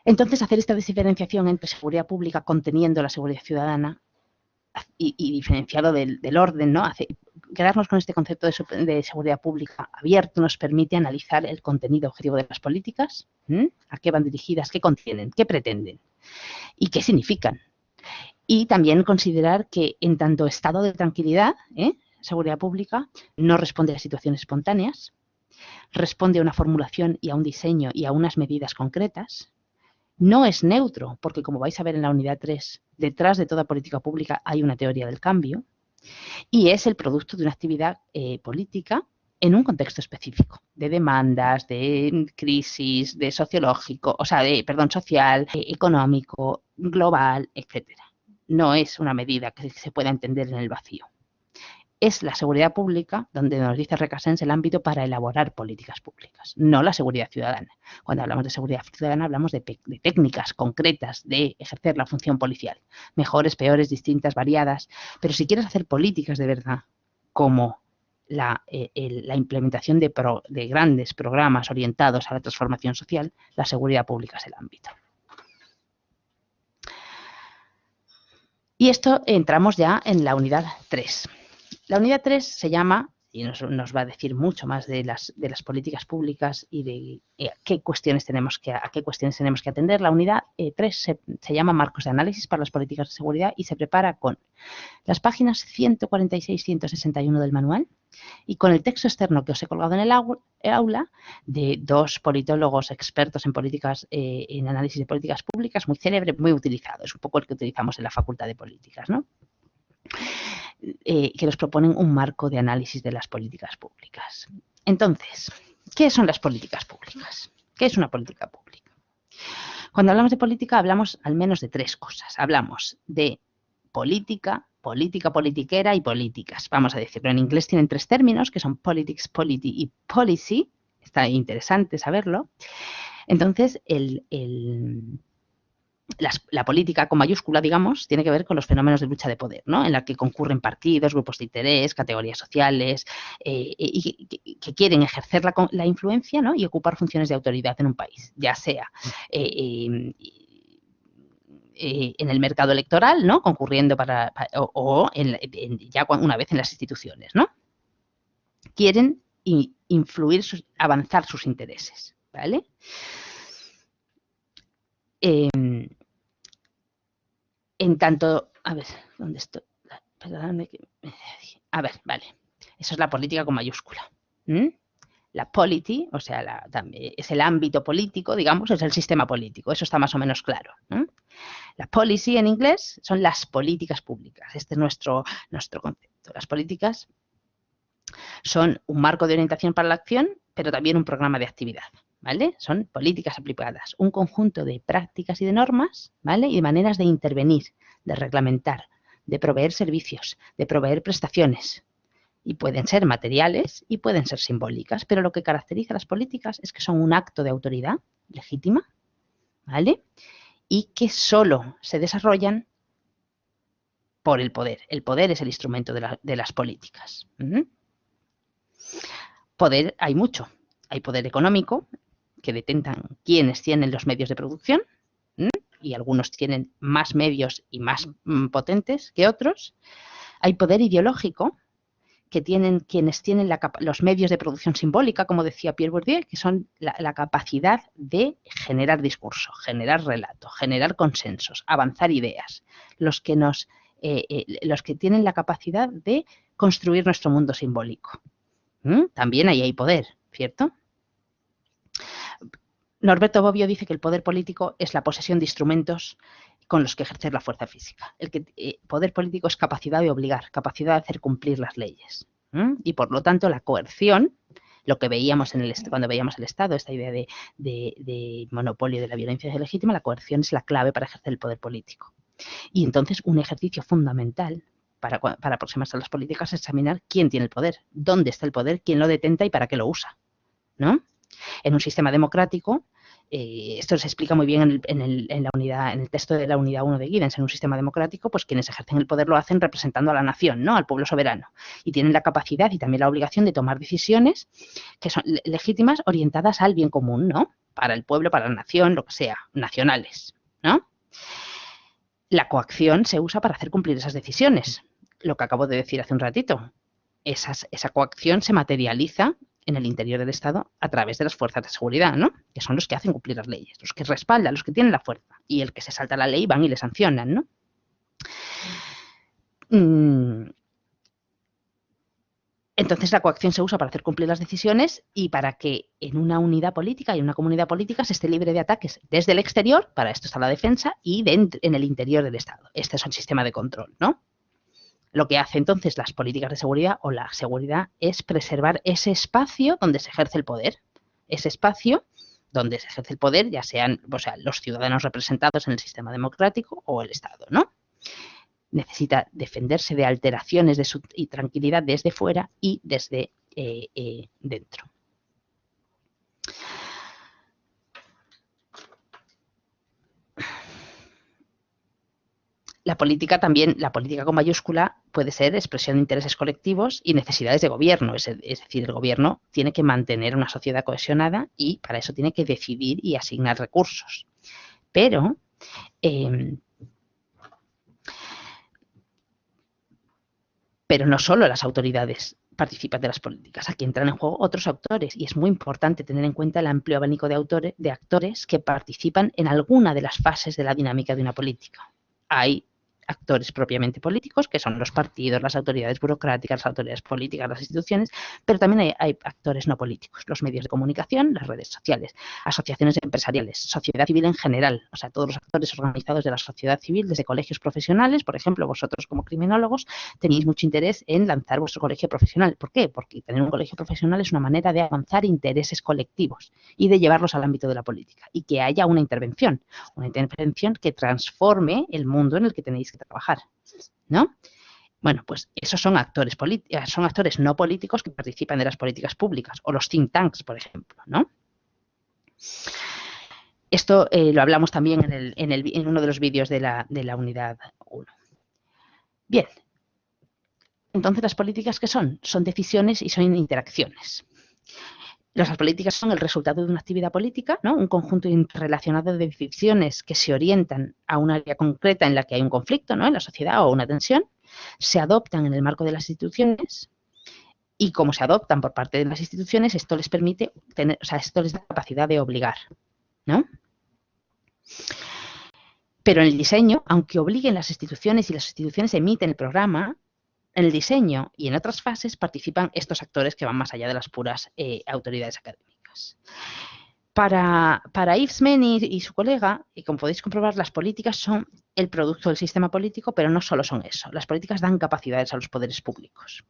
Entonces, hacer esta diferenciación entre seguridad pública conteniendo la seguridad ciudadana y diferenciado del orden, ¿no? Quedarnos con este concepto de seguridad pública abierto nos permite analizar el contenido objetivo de las políticas, a qué van dirigidas, qué contienen, qué pretenden y qué significan. Y también considerar que en tanto estado de tranquilidad, seguridad pública, no responde a situaciones espontáneas, responde a una formulación y a un diseño y a unas medidas concretas. No es neutro, porque como vais a ver en la unidad 3, detrás de toda política pública hay una teoría del cambio y es el producto de una actividad política en un contexto específico, de demandas, de crisis, de sociológico, social, económico, global, etcétera. No es una medida que se pueda entender en el vacío. Es la seguridad pública, donde nos dice Recasens, el ámbito para elaborar políticas públicas, no la seguridad ciudadana. Cuando hablamos de seguridad ciudadana hablamos de técnicas concretas de ejercer la función policial, mejores, peores, distintas, variadas, pero si quieres hacer políticas de verdad, como la implementación de grandes programas orientados a la transformación social, la seguridad pública es el ámbito. Y esto entramos ya en la unidad 3. La unidad 3 se llama, y nos va a decir mucho más de las políticas públicas y de a qué cuestiones tenemos que atender. La unidad 3 se llama Marcos de análisis para las políticas de seguridad y se prepara con las páginas 146-161 del manual y con el texto externo que os he colgado en el aula de dos politólogos expertos en políticas, en análisis de políticas públicas, muy célebre, muy utilizado. Es un poco el que utilizamos en la Facultad de Políticas, ¿no? Que nos proponen un marco de análisis de las políticas públicas. Entonces, ¿qué son las políticas públicas? ¿Qué es una política pública? Cuando hablamos de política hablamos al menos de tres cosas. Hablamos de política, politiquera y políticas. Vamos a decirlo. En inglés tienen tres términos que son politics, polity y policy. Está interesante saberlo. Entonces, la política con mayúscula, digamos, tiene que ver con los fenómenos de lucha de poder, ¿no? En la que concurren partidos, grupos de interés, categorías sociales, y que quieren ejercer la influencia, ¿no? Y ocupar funciones de autoridad en un país, ya sea en el mercado electoral, ¿no? Concurriendo ya una vez en las instituciones, ¿no? Quieren influir, avanzar sus intereses, ¿vale? En tanto, a ver, ¿dónde estoy? Perdóname que... A ver, vale. Eso es la política con mayúscula. La polity, o sea, es el ámbito político, digamos, es el sistema político. Eso está más o menos claro. La policy en inglés son las políticas públicas. Este es nuestro concepto. Las políticas son un marco de orientación para la acción, pero también un programa de actividad. ¿Vale? Son políticas aplicadas, un conjunto de prácticas y de normas, ¿vale? Y de maneras de intervenir, de reglamentar, de proveer servicios, de proveer prestaciones. Y pueden ser materiales y pueden ser simbólicas, pero lo que caracteriza a las políticas es que son un acto de autoridad legítima, ¿vale? Y que solo se desarrollan por el poder. El poder es el instrumento de las políticas. Poder hay mucho. Hay poder económico, que detentan quienes tienen los medios de producción, y algunos tienen más medios y más potentes que otros. Hay poder ideológico, que tienen quienes tienen los medios de producción simbólica, como decía Pierre Bourdieu, que son la capacidad de generar discurso, generar relato, generar consensos, avanzar ideas, los que tienen la capacidad de construir nuestro mundo simbólico. También ahí hay poder, ¿cierto? Norberto Bobbio dice que el poder político es la posesión de instrumentos con los que ejercer la fuerza física. Poder político es capacidad de obligar, capacidad de hacer cumplir las leyes. Y por lo tanto la coerción, lo que veíamos cuando veíamos el Estado, esta idea de monopolio de la violencia legítima, la coerción es la clave para ejercer el poder político. Y entonces un ejercicio fundamental para aproximarse a las políticas es examinar quién tiene el poder, dónde está el poder, quién lo detenta y para qué lo usa, ¿no? En un sistema democrático, esto se explica muy bien en el texto de la unidad 1 de Giddens. En un sistema democrático, pues quienes ejercen el poder lo hacen representando a la nación, ¿no? Al pueblo soberano. Y tienen la capacidad y también la obligación de tomar decisiones que son legítimas, orientadas al bien común, ¿no? Para el pueblo, para la nación, lo que sea, nacionales, ¿no? La coacción se usa para hacer cumplir esas decisiones. Lo que acabo de decir hace un ratito. Esa coacción se materializa en el interior del Estado a través de las fuerzas de seguridad, ¿no? Que son los que hacen cumplir las leyes, los que respaldan, los que tienen la fuerza. Y el que se salta la ley van y le sancionan, ¿no? Entonces la coacción se usa para hacer cumplir las decisiones y para que en una unidad política y en una comunidad política se esté libre de ataques desde el exterior, para esto está la defensa, y en el interior del Estado. Este es un sistema de control, ¿no? Lo que hace entonces las políticas de seguridad o la seguridad es preservar ese espacio donde se ejerce el poder. Ese espacio donde se ejerce el poder, ya sean los ciudadanos representados en el sistema democrático o el Estado, ¿no? Necesita defenderse de alteraciones de su tranquilidad desde fuera y desde dentro. La política también, la política con mayúscula, puede ser expresión de intereses colectivos y necesidades de gobierno. Es decir, el gobierno tiene que mantener una sociedad cohesionada y para eso tiene que decidir y asignar recursos. Pero no solo las autoridades participan de las políticas, aquí entran en juego otros actores y es muy importante tener en cuenta el amplio abanico de actores que participan en alguna de las fases de la dinámica de una política. Hay actores propiamente políticos, que son los partidos, las autoridades burocráticas, las autoridades políticas, las instituciones, pero también hay actores no políticos, los medios de comunicación, las redes sociales, asociaciones empresariales, sociedad civil en general, o sea, todos los actores organizados de la sociedad civil, desde colegios profesionales, por ejemplo, vosotros como criminólogos tenéis mucho interés en lanzar vuestro colegio profesional. ¿Por qué? Porque tener un colegio profesional es una manera de avanzar intereses colectivos y de llevarlos al ámbito de la política y que haya una intervención que transforme el mundo en el que tenéis que trabajar, ¿no? Bueno, pues esos son actores no políticos que participan de las políticas públicas, o los think tanks, por ejemplo, ¿no? Esto lo hablamos también en uno de los vídeos de la unidad 1. Bien, entonces las políticas, ¿qué son? Son decisiones y son interacciones. Las políticas son el resultado de una actividad política, ¿no? Un conjunto interrelacionado de decisiones que se orientan a un área concreta en la que hay un conflicto, ¿no? En la sociedad o una tensión, se adoptan en el marco de las instituciones y como se adoptan por parte de las instituciones, esto les permite tener, o sea, esto les da capacidad de obligar, ¿no? Pero en el diseño, aunque obliguen las instituciones y las instituciones emiten el programa, en el diseño y en otras fases participan estos actores que van más allá de las puras autoridades académicas. Para Yves Meny y su colega, y como podéis comprobar, las políticas son el producto del sistema político, pero no solo son eso. Las políticas dan capacidades a los poderes públicos.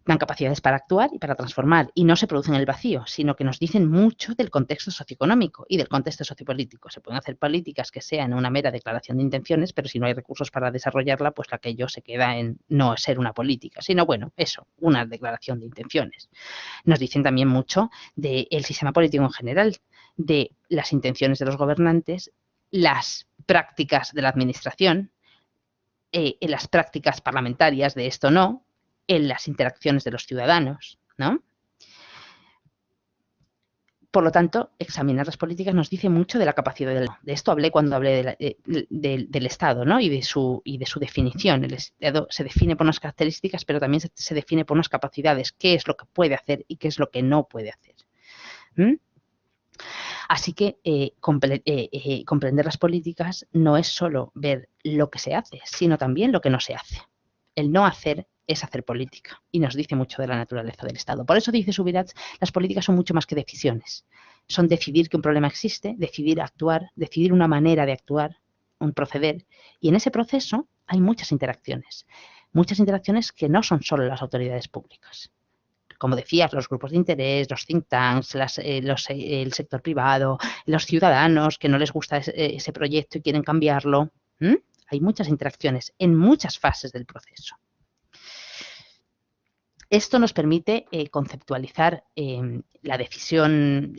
Dan capacidades para actuar y para transformar, y no se producen en el vacío, sino que nos dicen mucho del contexto socioeconómico y del contexto sociopolítico. Se pueden hacer políticas que sean una mera declaración de intenciones, pero si no hay recursos para desarrollarla, pues aquello se queda en no ser una política, sino, bueno, eso, una declaración de intenciones. Nos dicen también mucho del sistema político en general, de las intenciones de los gobernantes, las prácticas de la administración, en las prácticas parlamentarias de esto no, en las interacciones de los ciudadanos, ¿no? Por lo tanto, examinar las políticas nos dice mucho de la capacidad de esto hablé cuando hablé del Estado, ¿no? y de su definición. El Estado se define por unas características, pero también se define por unas capacidades, qué es lo que puede hacer y qué es lo que no puede hacer. Así que comprender las políticas no es solo ver lo que se hace, sino también lo que no se hace. El no hacer es hacer política y nos dice mucho de la naturaleza del Estado. Por eso dice Subirats, las políticas son mucho más que decisiones. Son decidir que un problema existe, decidir actuar, decidir una manera de actuar, un proceder. Y en ese proceso hay muchas interacciones que no son solo las autoridades públicas. Como decías, los grupos de interés, los think tanks, el sector privado, los ciudadanos que no les gusta ese proyecto y quieren cambiarlo. Hay muchas interacciones en muchas fases del proceso. Esto nos permite conceptualizar la decisión,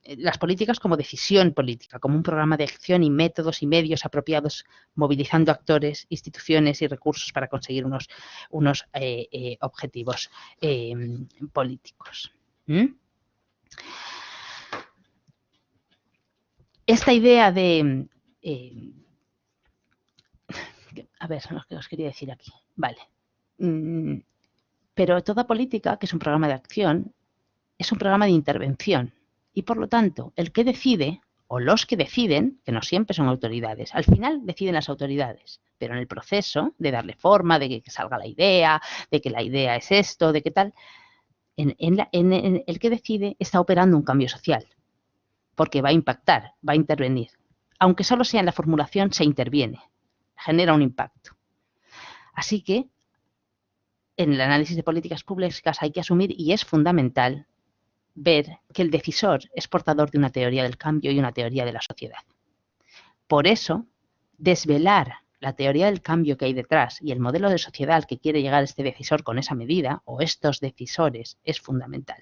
las políticas como decisión política, como un programa de acción y métodos y medios apropiados, movilizando actores, instituciones y recursos para conseguir unos objetivos políticos. Esta idea de... a ver, lo que os quería decir aquí. Vale. Pero toda política, que es un programa de acción, es un programa de intervención. Y por lo tanto, el que decide, o los que deciden, que no siempre son autoridades, al final deciden las autoridades, pero en el proceso de darle forma, de que salga la idea, de que la idea es esto, de qué tal, en el que decide está operando un cambio social, porque va a impactar, va a intervenir. Aunque solo sea en la formulación, se interviene, genera un impacto. Así que en el análisis de políticas públicas hay que asumir, y es fundamental, ver que el decisor es portador de una teoría del cambio y una teoría de la sociedad. Por eso, desvelar la teoría del cambio que hay detrás y el modelo de sociedad al que quiere llegar este decisor con esa medida, o estos decisores, es fundamental.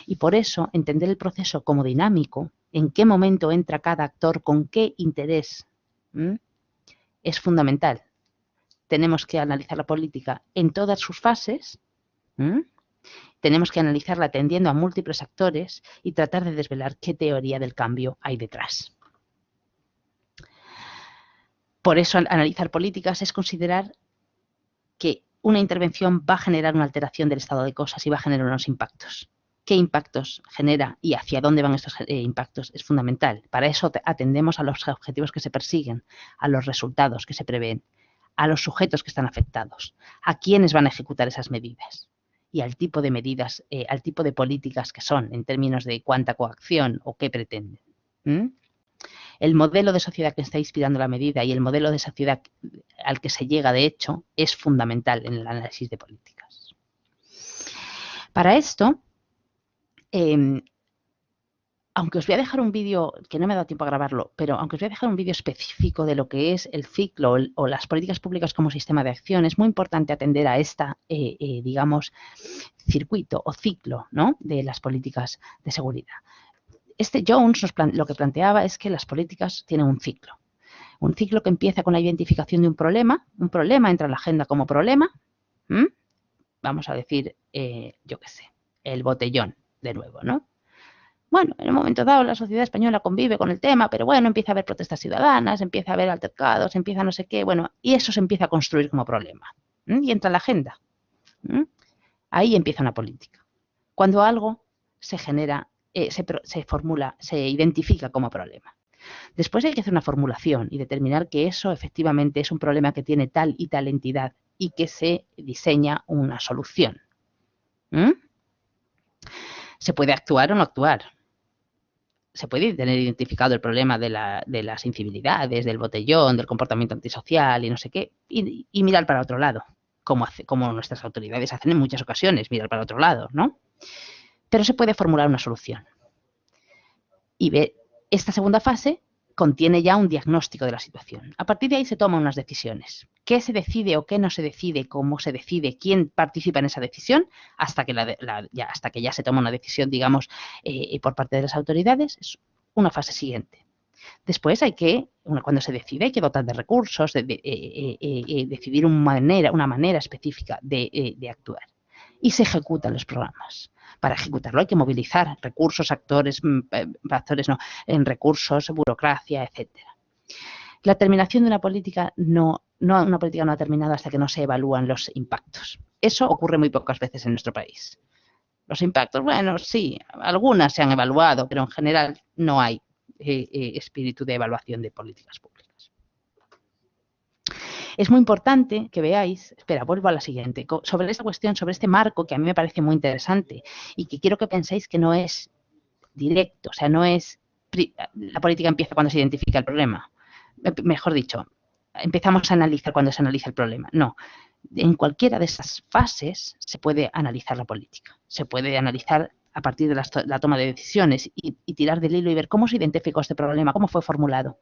Y por eso, entender el proceso como dinámico, en qué momento entra cada actor, con qué interés, Es fundamental. Tenemos que analizar la política en todas sus fases. Tenemos que analizarla atendiendo a múltiples actores y tratar de desvelar qué teoría del cambio hay detrás. Por eso, analizar políticas es considerar que una intervención va a generar una alteración del estado de cosas y va a generar unos impactos. ¿Qué impactos genera y hacia dónde van estos impactos? Es fundamental. Para eso atendemos a los objetivos que se persiguen, a los resultados que se prevén, a los sujetos que están afectados, a quiénes van a ejecutar esas medidas y al tipo de medidas, al tipo de políticas que son en términos de cuánta coacción o qué pretenden. El modelo de sociedad que está inspirando la medida y el modelo de sociedad al que se llega, de hecho, es fundamental en el análisis de políticas. Para esto, aunque os voy a dejar un vídeo, que no me ha dado tiempo a grabarlo, pero aunque os voy a dejar un vídeo específico de lo que es el ciclo o las políticas públicas como sistema de acción, es muy importante atender a esta, digamos, circuito o ciclo, ¿no?, de las políticas de seguridad. Jones lo que planteaba es que las políticas tienen un ciclo que empieza con la identificación de un problema entra en la agenda como problema, vamos a decir, yo qué sé, el botellón, de nuevo, ¿no? Bueno, en un momento dado la sociedad española convive con el tema, pero bueno, empieza a haber protestas ciudadanas, empieza a haber altercados, empieza no sé qué, bueno, y eso se empieza a construir como problema, y entra en la agenda. Ahí empieza una política. Cuando algo se genera, se formula, se identifica como problema. Después hay que hacer una formulación y determinar que eso efectivamente es un problema que tiene tal y tal entidad y que se diseña una solución. Se puede actuar o no actuar. Se puede tener identificado el problema de las incivilidades, del botellón, del comportamiento antisocial y no sé qué, y mirar para otro lado, como nuestras autoridades hacen en muchas ocasiones, mirar para otro lado, ¿no? Pero se puede formular una solución. Y esta segunda fase contiene ya un diagnóstico de la situación. A partir de ahí se toman unas decisiones. ¿Qué se decide o qué no se decide? ¿Cómo se decide? ¿Quién participa en esa decisión? Hasta que ya se toma una decisión, digamos, por parte de las autoridades. Es una fase siguiente. Después cuando se decide, hay que dotar de recursos, decidir una manera específica de actuar. Y se ejecutan los programas. Para ejecutarlo hay que movilizar recursos, recursos, burocracia, etcétera. La terminación de una política no ha terminado hasta que no se evalúan los impactos. Eso ocurre muy pocas veces en nuestro país. Los impactos, bueno, sí, algunas se han evaluado, pero en general no hay espíritu de evaluación de políticas públicas. Es muy importante que veáis, vuelvo a la siguiente, sobre esta cuestión, sobre este marco que a mí me parece muy interesante y que quiero que penséis que no es directo, o sea, no es la política empieza cuando se identifica el problema. Mejor dicho, empezamos a analizar cuando se analiza el problema. No, en cualquiera de esas fases se puede analizar la política, se puede analizar a partir de la toma de decisiones y tirar del hilo y ver cómo se identificó este problema, cómo fue formulado.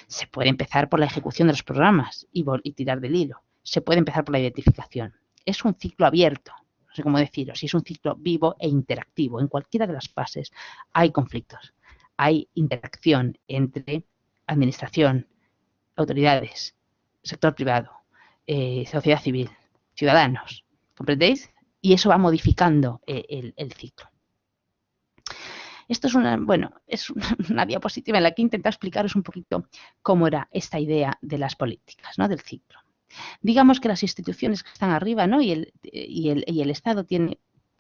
Se puede empezar por la ejecución de los programas y tirar del hilo. Se puede empezar por la identificación. Es un ciclo abierto, no sé cómo deciros, si es un ciclo vivo e interactivo. En cualquiera de las fases hay conflictos, hay interacción entre administración, autoridades, sector privado, sociedad civil, ciudadanos. ¿Comprendéis? Y eso va modificando el ciclo. Esto es una diapositiva en la que he intentado explicaros un poquito cómo era esta idea de las políticas, ¿no?, del ciclo. Digamos que las instituciones que están arriba, ¿no?, y el Estado tiene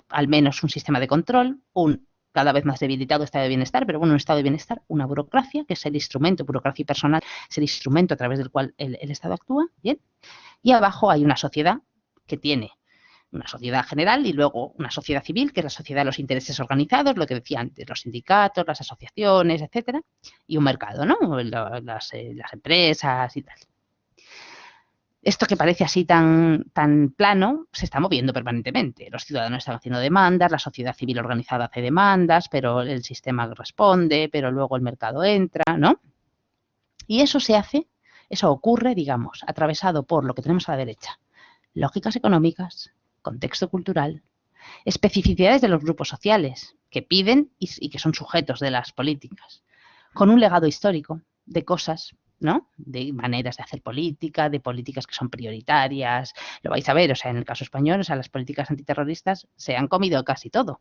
al menos un sistema de control, un cada vez más debilitado estado de bienestar, pero bueno, un estado de bienestar, una burocracia, que es el instrumento, burocracia personal, es el instrumento a través del cual el Estado actúa, ¿bien? Y abajo hay una sociedad que tiene una sociedad general y luego una sociedad civil, que es la sociedad de los intereses organizados, lo que decía antes, los sindicatos, las asociaciones, etcétera, y un mercado, ¿no?, las empresas y tal. Esto que parece así tan plano se está moviendo permanentemente. Los ciudadanos están haciendo demandas, la sociedad civil organizada hace demandas, pero el sistema responde, pero luego el mercado entra, ¿no? Y eso ocurre, digamos, atravesado por lo que tenemos a la derecha: lógicas económicas, contexto cultural, especificidades de los grupos sociales que piden y que son sujetos de las políticas, con un legado histórico de cosas ¿no? De maneras de hacer política, de políticas que son prioritarias. Lo vais a ver, o sea, en el caso español, o sea, las políticas antiterroristas se han comido casi todo.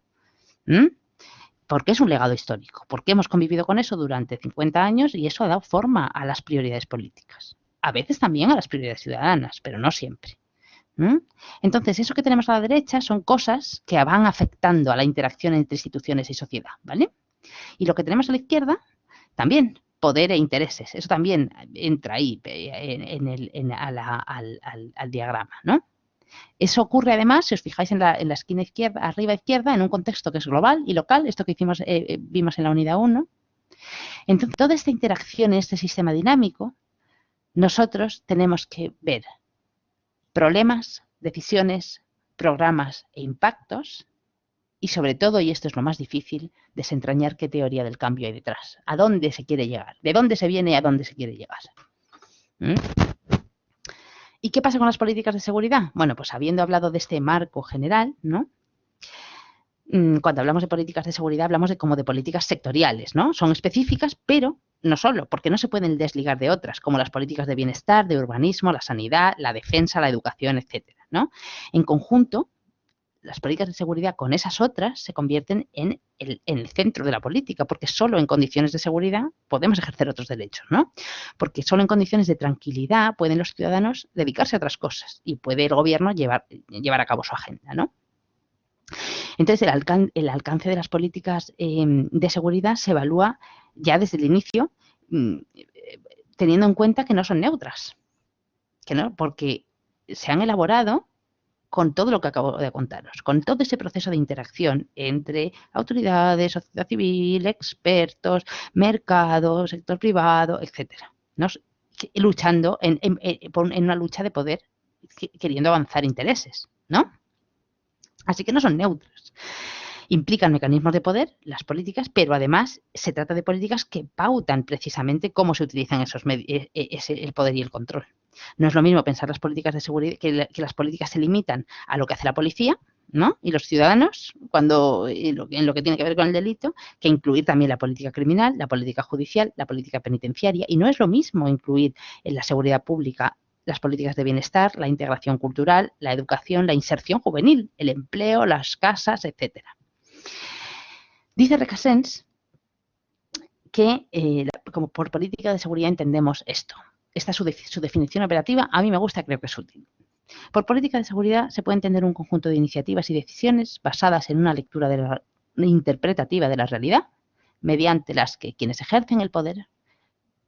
Porque es un legado histórico, porque hemos convivido con eso durante 50 años y eso ha dado forma a las prioridades políticas. A veces también a las prioridades ciudadanas, pero no siempre. Entonces, eso que tenemos a la derecha son cosas que van afectando a la interacción entre instituciones y sociedad, ¿vale? Y lo que tenemos a la izquierda, también, poder e intereses. Eso también entra ahí al diagrama, ¿no? Eso ocurre además, si os fijáis en la esquina izquierda, arriba izquierda, en un contexto que es global y local, esto que vimos en la unidad 1. Entonces, toda esta interacción en este sistema dinámico, nosotros tenemos que ver problemas, decisiones, programas e impactos y sobre todo, y esto es lo más difícil, desentrañar qué teoría del cambio hay detrás, a dónde se quiere llegar, de dónde se viene y a dónde se quiere llegar. ¿Y qué pasa con las políticas de seguridad? Bueno, pues habiendo hablado de este marco general, ¿no? Cuando hablamos de políticas de seguridad hablamos de políticas sectoriales, ¿no? Son específicas, pero no solo, porque no se pueden desligar de otras, como las políticas de bienestar, de urbanismo, la sanidad, la defensa, la educación, etcétera, ¿no? En conjunto, las políticas de seguridad con esas otras se convierten en el centro de la política, porque solo en condiciones de seguridad podemos ejercer otros derechos, ¿no? Porque solo en condiciones de tranquilidad pueden los ciudadanos dedicarse a otras cosas y puede el gobierno llevar a cabo su agenda, ¿no? Entonces, el alcance de las políticas de seguridad se evalúa ya desde el inicio, teniendo en cuenta que no son neutras, porque se han elaborado con todo lo que acabo de contaros, con todo ese proceso de interacción entre autoridades, sociedad civil, expertos, mercado, sector privado, etcétera, ¿no? Luchando en una lucha de poder, queriendo avanzar intereses, ¿no? Así que no son neutros. Implican mecanismos de poder, las políticas, pero además se trata de políticas que pautan precisamente cómo se utilizan el poder y el control. No es lo mismo pensar las políticas de seguridad, que las políticas se limitan a lo que hace la policía, ¿no? Y los ciudadanos, en lo que tiene que ver con el delito, que incluir también la política criminal, la política judicial, la política penitenciaria. Y no es lo mismo incluir en la seguridad pública las políticas de bienestar, la integración cultural, la educación, la inserción juvenil, el empleo, las casas, etcétera. Dice Recasens que como por política de seguridad entendemos esto. Esta es su definición operativa. A mí me gusta, creo que es útil. Por política de seguridad se puede entender un conjunto de iniciativas y decisiones basadas en una lectura interpretativa de la realidad, mediante las que quienes ejercen el poder,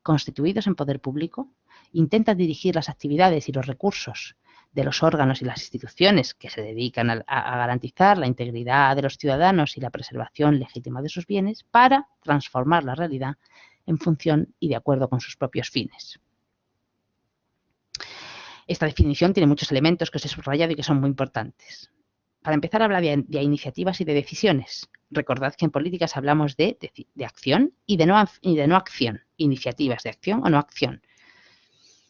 constituidos en poder público, intentan dirigir las actividades y los recursos de los órganos y las instituciones que se dedican a garantizar la integridad de los ciudadanos y la preservación legítima de sus bienes para transformar la realidad en función y de acuerdo con sus propios fines. Esta definición tiene muchos elementos que os he subrayado y que son muy importantes. Para empezar, habla de iniciativas y de decisiones. Recordad que en políticas hablamos de acción y de no acción. Iniciativas de acción o no acción.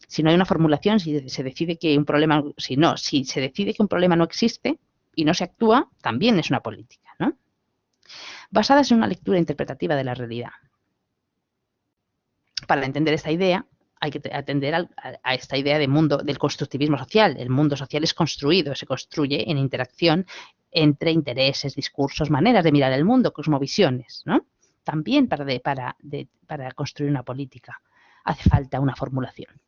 Si no hay una formulación, si se decide que un problema, si se decide que un problema no existe y no se actúa, también es una política, ¿no? Basadas en una lectura interpretativa de la realidad. Para entender esta idea, hay que atender a esta idea del constructivismo social. El mundo social es construido, se construye en interacción entre intereses, discursos, maneras de mirar el mundo, cosmovisiones, ¿no? También para construir una política hace falta una formulación.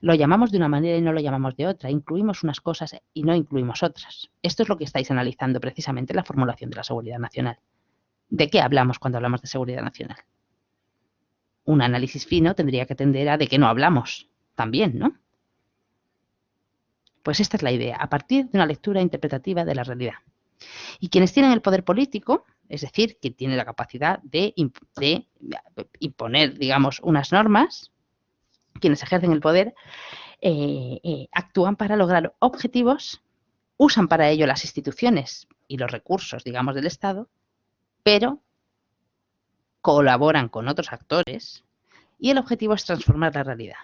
Lo llamamos de una manera y no lo llamamos de otra. Incluimos unas cosas y no incluimos otras. Esto es lo que estáis analizando precisamente en la formulación de la seguridad nacional. ¿De qué hablamos cuando hablamos de seguridad nacional? Un análisis fino tendría que tender a de qué no hablamos también, ¿no? Pues esta es la idea, a partir de una lectura interpretativa de la realidad. Y quienes tienen el poder político, es decir, que tienen la capacidad de imponer, digamos, unas normas, quienes ejercen el poder, actúan para lograr objetivos, usan para ello las instituciones y los recursos, digamos, del Estado, pero colaboran con otros actores y el objetivo es transformar la realidad.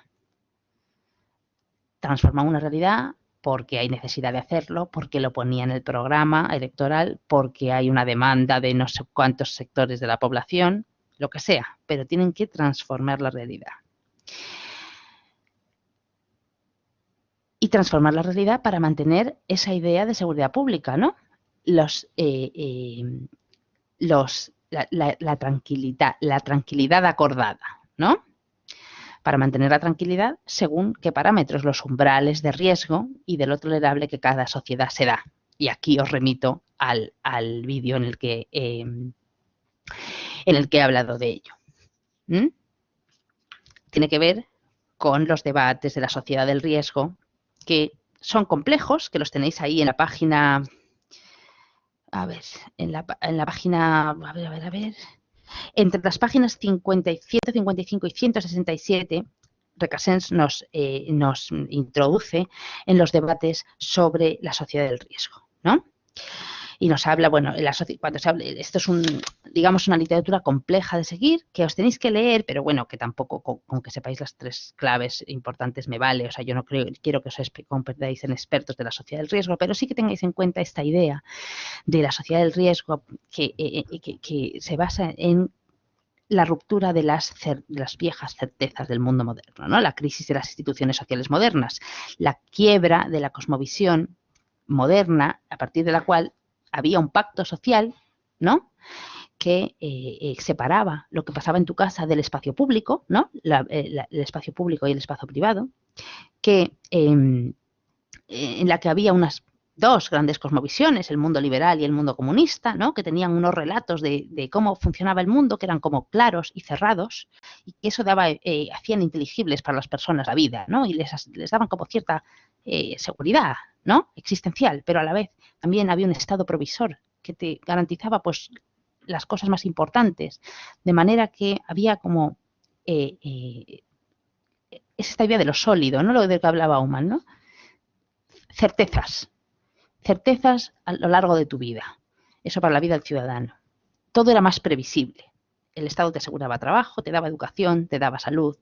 Transformar una realidad porque hay necesidad de hacerlo, porque lo ponía en el programa electoral, porque hay una demanda de no sé cuántos sectores de la población, lo que sea, pero tienen que transformar la realidad. Y transformar la realidad para mantener esa idea de seguridad pública, ¿no? La tranquilidad acordada, ¿no? Para mantener la tranquilidad según qué parámetros, los umbrales de riesgo y de lo tolerable que cada sociedad se da. Y aquí os remito al vídeo en el que he hablado de ello. Tiene que ver con los debates de la sociedad del riesgo, que son complejos, que los tenéis ahí en la página, entre las páginas 155 y 167, Recasens nos introduce en los debates sobre la sociedad del riesgo, ¿no? Y nos habla, bueno, cuando se habla, esto es digamos, una literatura compleja de seguir, que os tenéis que leer, pero bueno, que tampoco con que sepáis las 3 claves importantes me vale. O sea, yo no quiero que os convertáis en expertos de la sociedad del riesgo, pero sí que tengáis en cuenta esta idea de la sociedad del riesgo que se basa en la ruptura de las viejas certezas del mundo moderno, ¿no? La crisis de las instituciones sociales modernas, la quiebra de la cosmovisión moderna, a partir de la cual había un pacto social, ¿no?, que separaba lo que pasaba en tu casa del espacio público, ¿no?, el espacio público y el espacio privado, en la que había unas 2 grandes cosmovisiones, el mundo liberal y el mundo comunista, ¿no?, que tenían unos relatos de cómo funcionaba el mundo, que eran como claros y cerrados, y que eso hacían inteligibles para las personas la vida, ¿no?, y les daban como cierta seguridad, ¿no?, existencial, pero a la vez también había un estado provisor que te garantizaba pues las cosas más importantes, de manera que había como es esta idea de lo sólido, ¿no?, lo de que hablaba Aumann, ¿no?, certezas a lo largo de tu vida. Eso para la vida del ciudadano. Todo era más previsible. El Estado te aseguraba trabajo, te daba educación, te daba salud.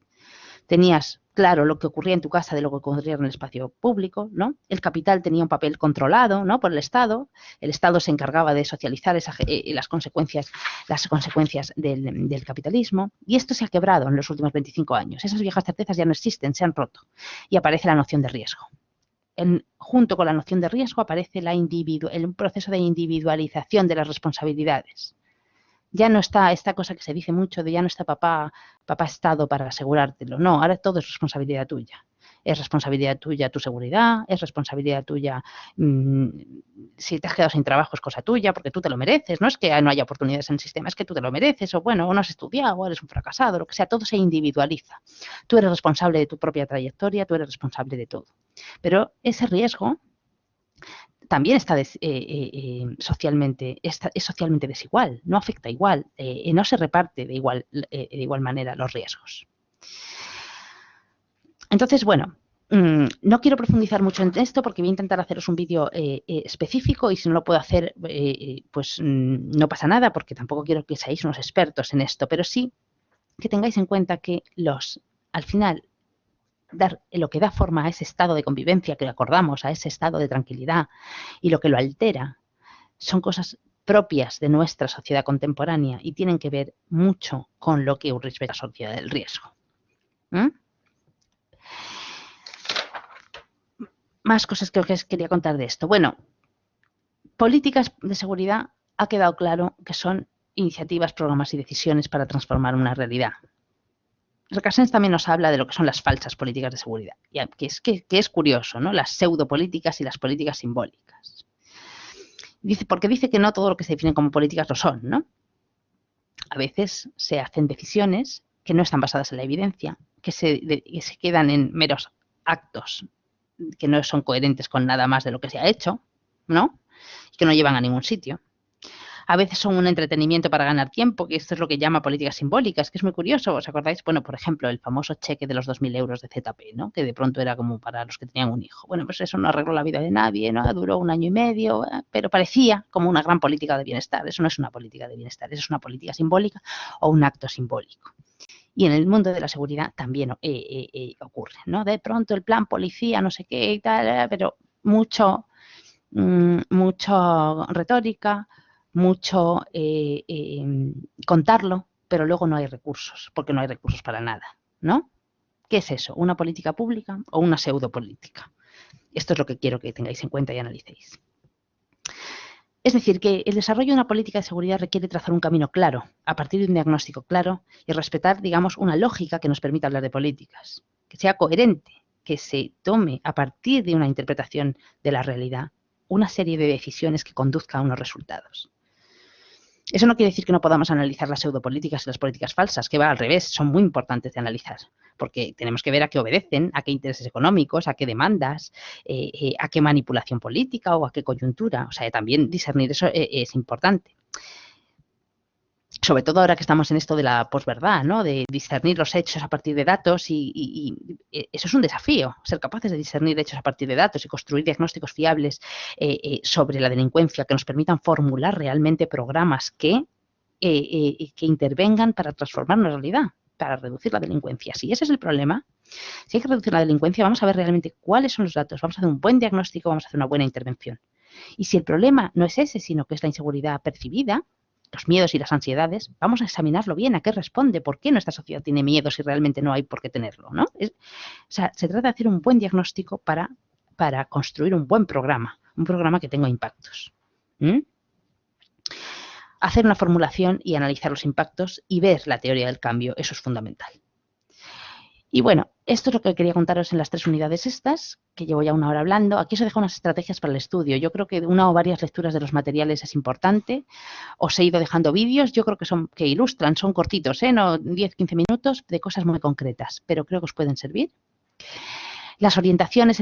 Tenías claro lo que ocurría en tu casa de lo que ocurría en el espacio público, ¿no? El capital tenía un papel controlado, ¿no?, por el Estado. El Estado se encargaba de socializar las consecuencias del capitalismo. Y esto se ha quebrado en los últimos 25 años. Esas viejas certezas ya no existen, se han roto. Y aparece la noción de riesgo. Junto con la noción de riesgo aparece el proceso de individualización de las responsabilidades. Ya no está esta cosa que se dice mucho de ya no está papá Estado para asegurártelo. No, ahora todo es responsabilidad tuya. Es responsabilidad tuya tu seguridad, es responsabilidad tuya si te has quedado sin trabajo es cosa tuya porque tú te lo mereces. No es que no haya oportunidades en el sistema, es que tú te lo mereces o bueno, o no has estudiado o eres un fracasado, lo que sea, todo se individualiza. Tú eres responsable de tu propia trayectoria, tú eres responsable de todo. Pero ese riesgo también está socialmente desigual, no afecta igual, no se reparte de igual manera los riesgos. Entonces, bueno, no quiero profundizar mucho en esto porque voy a intentar haceros un vídeo específico y si no lo puedo hacer, pues no pasa nada porque tampoco quiero que seáis unos expertos en esto, pero sí que tengáis en cuenta que al final, lo que da forma a ese estado de convivencia que acordamos, a ese estado de tranquilidad y lo que lo altera, son cosas propias de nuestra sociedad contemporánea y tienen que ver mucho con lo que Ulrich ve la sociedad del riesgo. Más cosas que os quería contar de esto. Bueno, políticas de seguridad ha quedado claro que son iniciativas, programas y decisiones para transformar una realidad. Recasens también nos habla de lo que son las falsas políticas de seguridad, que es curioso, ¿no?, las pseudopolíticas y las políticas simbólicas. Porque dice que no todo lo que se define como políticas lo son, ¿no? A veces se hacen decisiones que no están basadas en la evidencia, que se quedan en meros actos que no son coherentes con nada más de lo que se ha hecho, ¿no?, y que no llevan a ningún sitio. A veces son un entretenimiento para ganar tiempo, que esto es lo que llama políticas simbólicas, que es muy curioso. ¿Os acordáis? Bueno, por ejemplo, el famoso cheque de los 2.000 euros de ZP, ¿no?, que de pronto era como para los que tenían un hijo. Bueno, pues eso no arregló la vida de nadie, ¿no?, duró 1 año y medio, pero parecía como una gran política de bienestar. Eso no es una política de bienestar, eso es una política simbólica o un acto simbólico. Y en el mundo de la seguridad también ocurre, ¿no? De pronto el plan policía, no sé qué y tal, pero mucho retórica, mucho contarlo, pero luego no hay recursos, porque no hay recursos para nada, ¿no? ¿Qué es eso? ¿Una política pública o una pseudopolítica? Esto es lo que quiero que tengáis en cuenta y analicéis. Es decir, que el desarrollo de una política de seguridad requiere trazar un camino claro, a partir de un diagnóstico claro y respetar, digamos, una lógica que nos permita hablar de políticas, que sea coherente, que se tome a partir de una interpretación de la realidad una serie de decisiones que conduzcan a unos resultados. Eso no quiere decir que no podamos analizar las pseudopolíticas y las políticas falsas, que va al revés, son muy importantes de analizar, porque tenemos que ver a qué obedecen, a qué intereses económicos, a qué demandas, a qué manipulación política o a qué coyuntura. O sea, también discernir eso es importante. Sobre todo ahora que estamos en esto de la posverdad, ¿no? De discernir los hechos a partir de datos y eso es un desafío, ser capaces de discernir hechos a partir de datos y construir diagnósticos fiables sobre la delincuencia que nos permitan formular realmente programas que intervengan para transformar una realidad, para reducir la delincuencia. Si ese es el problema, si hay que reducir la delincuencia, vamos a ver realmente cuáles son los datos, vamos a hacer un buen diagnóstico, vamos a hacer una buena intervención. Y si el problema no es ese, sino que es la inseguridad percibida, los miedos y las ansiedades, vamos a examinarlo bien, a qué responde, por qué nuestra sociedad tiene miedo si realmente no hay por qué tenerlo, ¿no? O sea, se trata de hacer un buen diagnóstico para construir un buen programa, un programa que tenga impactos. Hacer una formulación y analizar los impactos y ver la teoría del cambio, eso es fundamental. Y bueno, esto es lo que quería contaros en las 3 unidades estas, que llevo ya 1 hora hablando. Aquí os he dejado unas estrategias para el estudio. Yo creo que una o varias lecturas de los materiales es importante. Os he ido dejando vídeos, yo creo que ilustran, son cortitos, no 10-15 minutos, de cosas muy concretas, pero creo que os pueden servir. En las orientaciones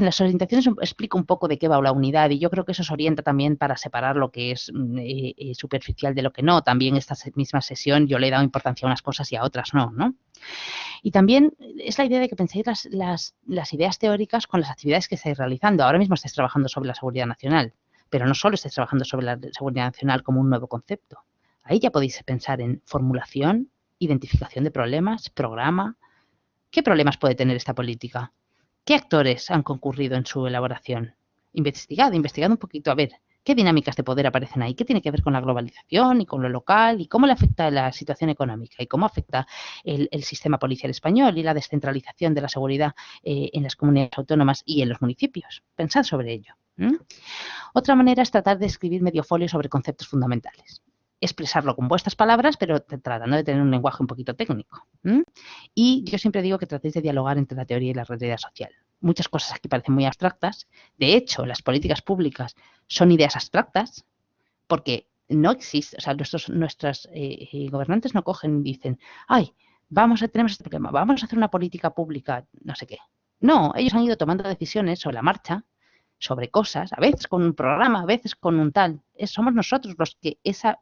explico un poco de qué va la unidad y yo creo que eso os orienta también para separar lo que es superficial de lo que no. También esta misma sesión yo le he dado importancia a unas cosas y a otras no, ¿no? Y también es la idea de que penséis las ideas teóricas con las actividades que estáis realizando. Ahora mismo estáis trabajando sobre la seguridad nacional, pero no solo estáis trabajando sobre la seguridad nacional como un nuevo concepto. Ahí ya podéis pensar en formulación, identificación de problemas, programa. ¿Qué problemas puede tener esta política? ¿Qué actores han concurrido en su elaboración? Investigad un poquito, a ver, ¿qué dinámicas de poder aparecen ahí? ¿Qué tiene que ver con la globalización y con lo local? ¿Y cómo le afecta la situación económica? ¿Y cómo afecta el sistema policial español y la descentralización de la seguridad en las comunidades autónomas y en los municipios? Pensad sobre ello. Otra manera es tratar de escribir medio folio sobre conceptos fundamentales. Expresarlo con vuestras palabras, pero tratando de tener un lenguaje un poquito técnico. Y yo siempre digo que tratéis de dialogar entre la teoría y la realidad social. Muchas cosas aquí parecen muy abstractas. De hecho, las políticas públicas son ideas abstractas porque no existe, o sea, nuestros gobernantes no cogen y dicen, ay, tenemos este problema, vamos a hacer una política pública, no sé qué. No, ellos han ido tomando decisiones sobre la marcha, sobre cosas, a veces con un programa, a veces con un tal. Somos nosotros los que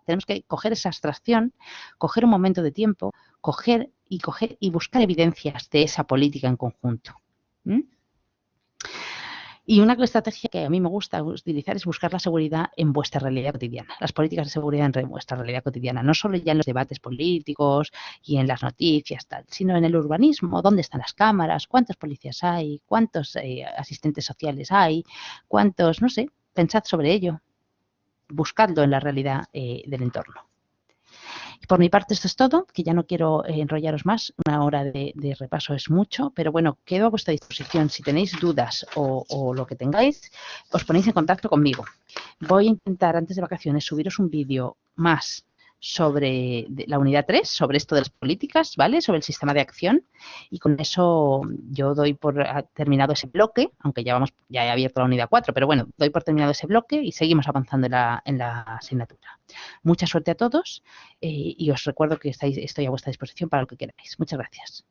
tenemos que coger esa abstracción, coger un momento de tiempo, coger y buscar evidencias de esa política en conjunto. Y una estrategia que a mí me gusta utilizar es buscar la seguridad en vuestra realidad cotidiana, las políticas de seguridad en vuestra realidad cotidiana, no solo ya en los debates políticos y en las noticias, tal, sino en el urbanismo, dónde están las cámaras, cuántos policías hay, cuántos asistentes sociales hay, cuántos, no sé, pensad sobre ello, buscadlo en la realidad del entorno. Por mi parte esto es todo, que ya no quiero enrollaros más, 1 hora de repaso es mucho, pero bueno, quedo a vuestra disposición. Si tenéis dudas o lo que tengáis, os ponéis en contacto conmigo. Voy a intentar antes de vacaciones subiros un vídeo más sobre la unidad 3, sobre esto de las políticas, ¿vale? Sobre el sistema de acción y con eso yo doy por terminado ese bloque, aunque ya he abierto la unidad 4, pero bueno, doy por terminado ese bloque y seguimos avanzando en la asignatura. Mucha suerte a todos y os recuerdo que estoy a vuestra disposición para lo que queráis. Muchas gracias.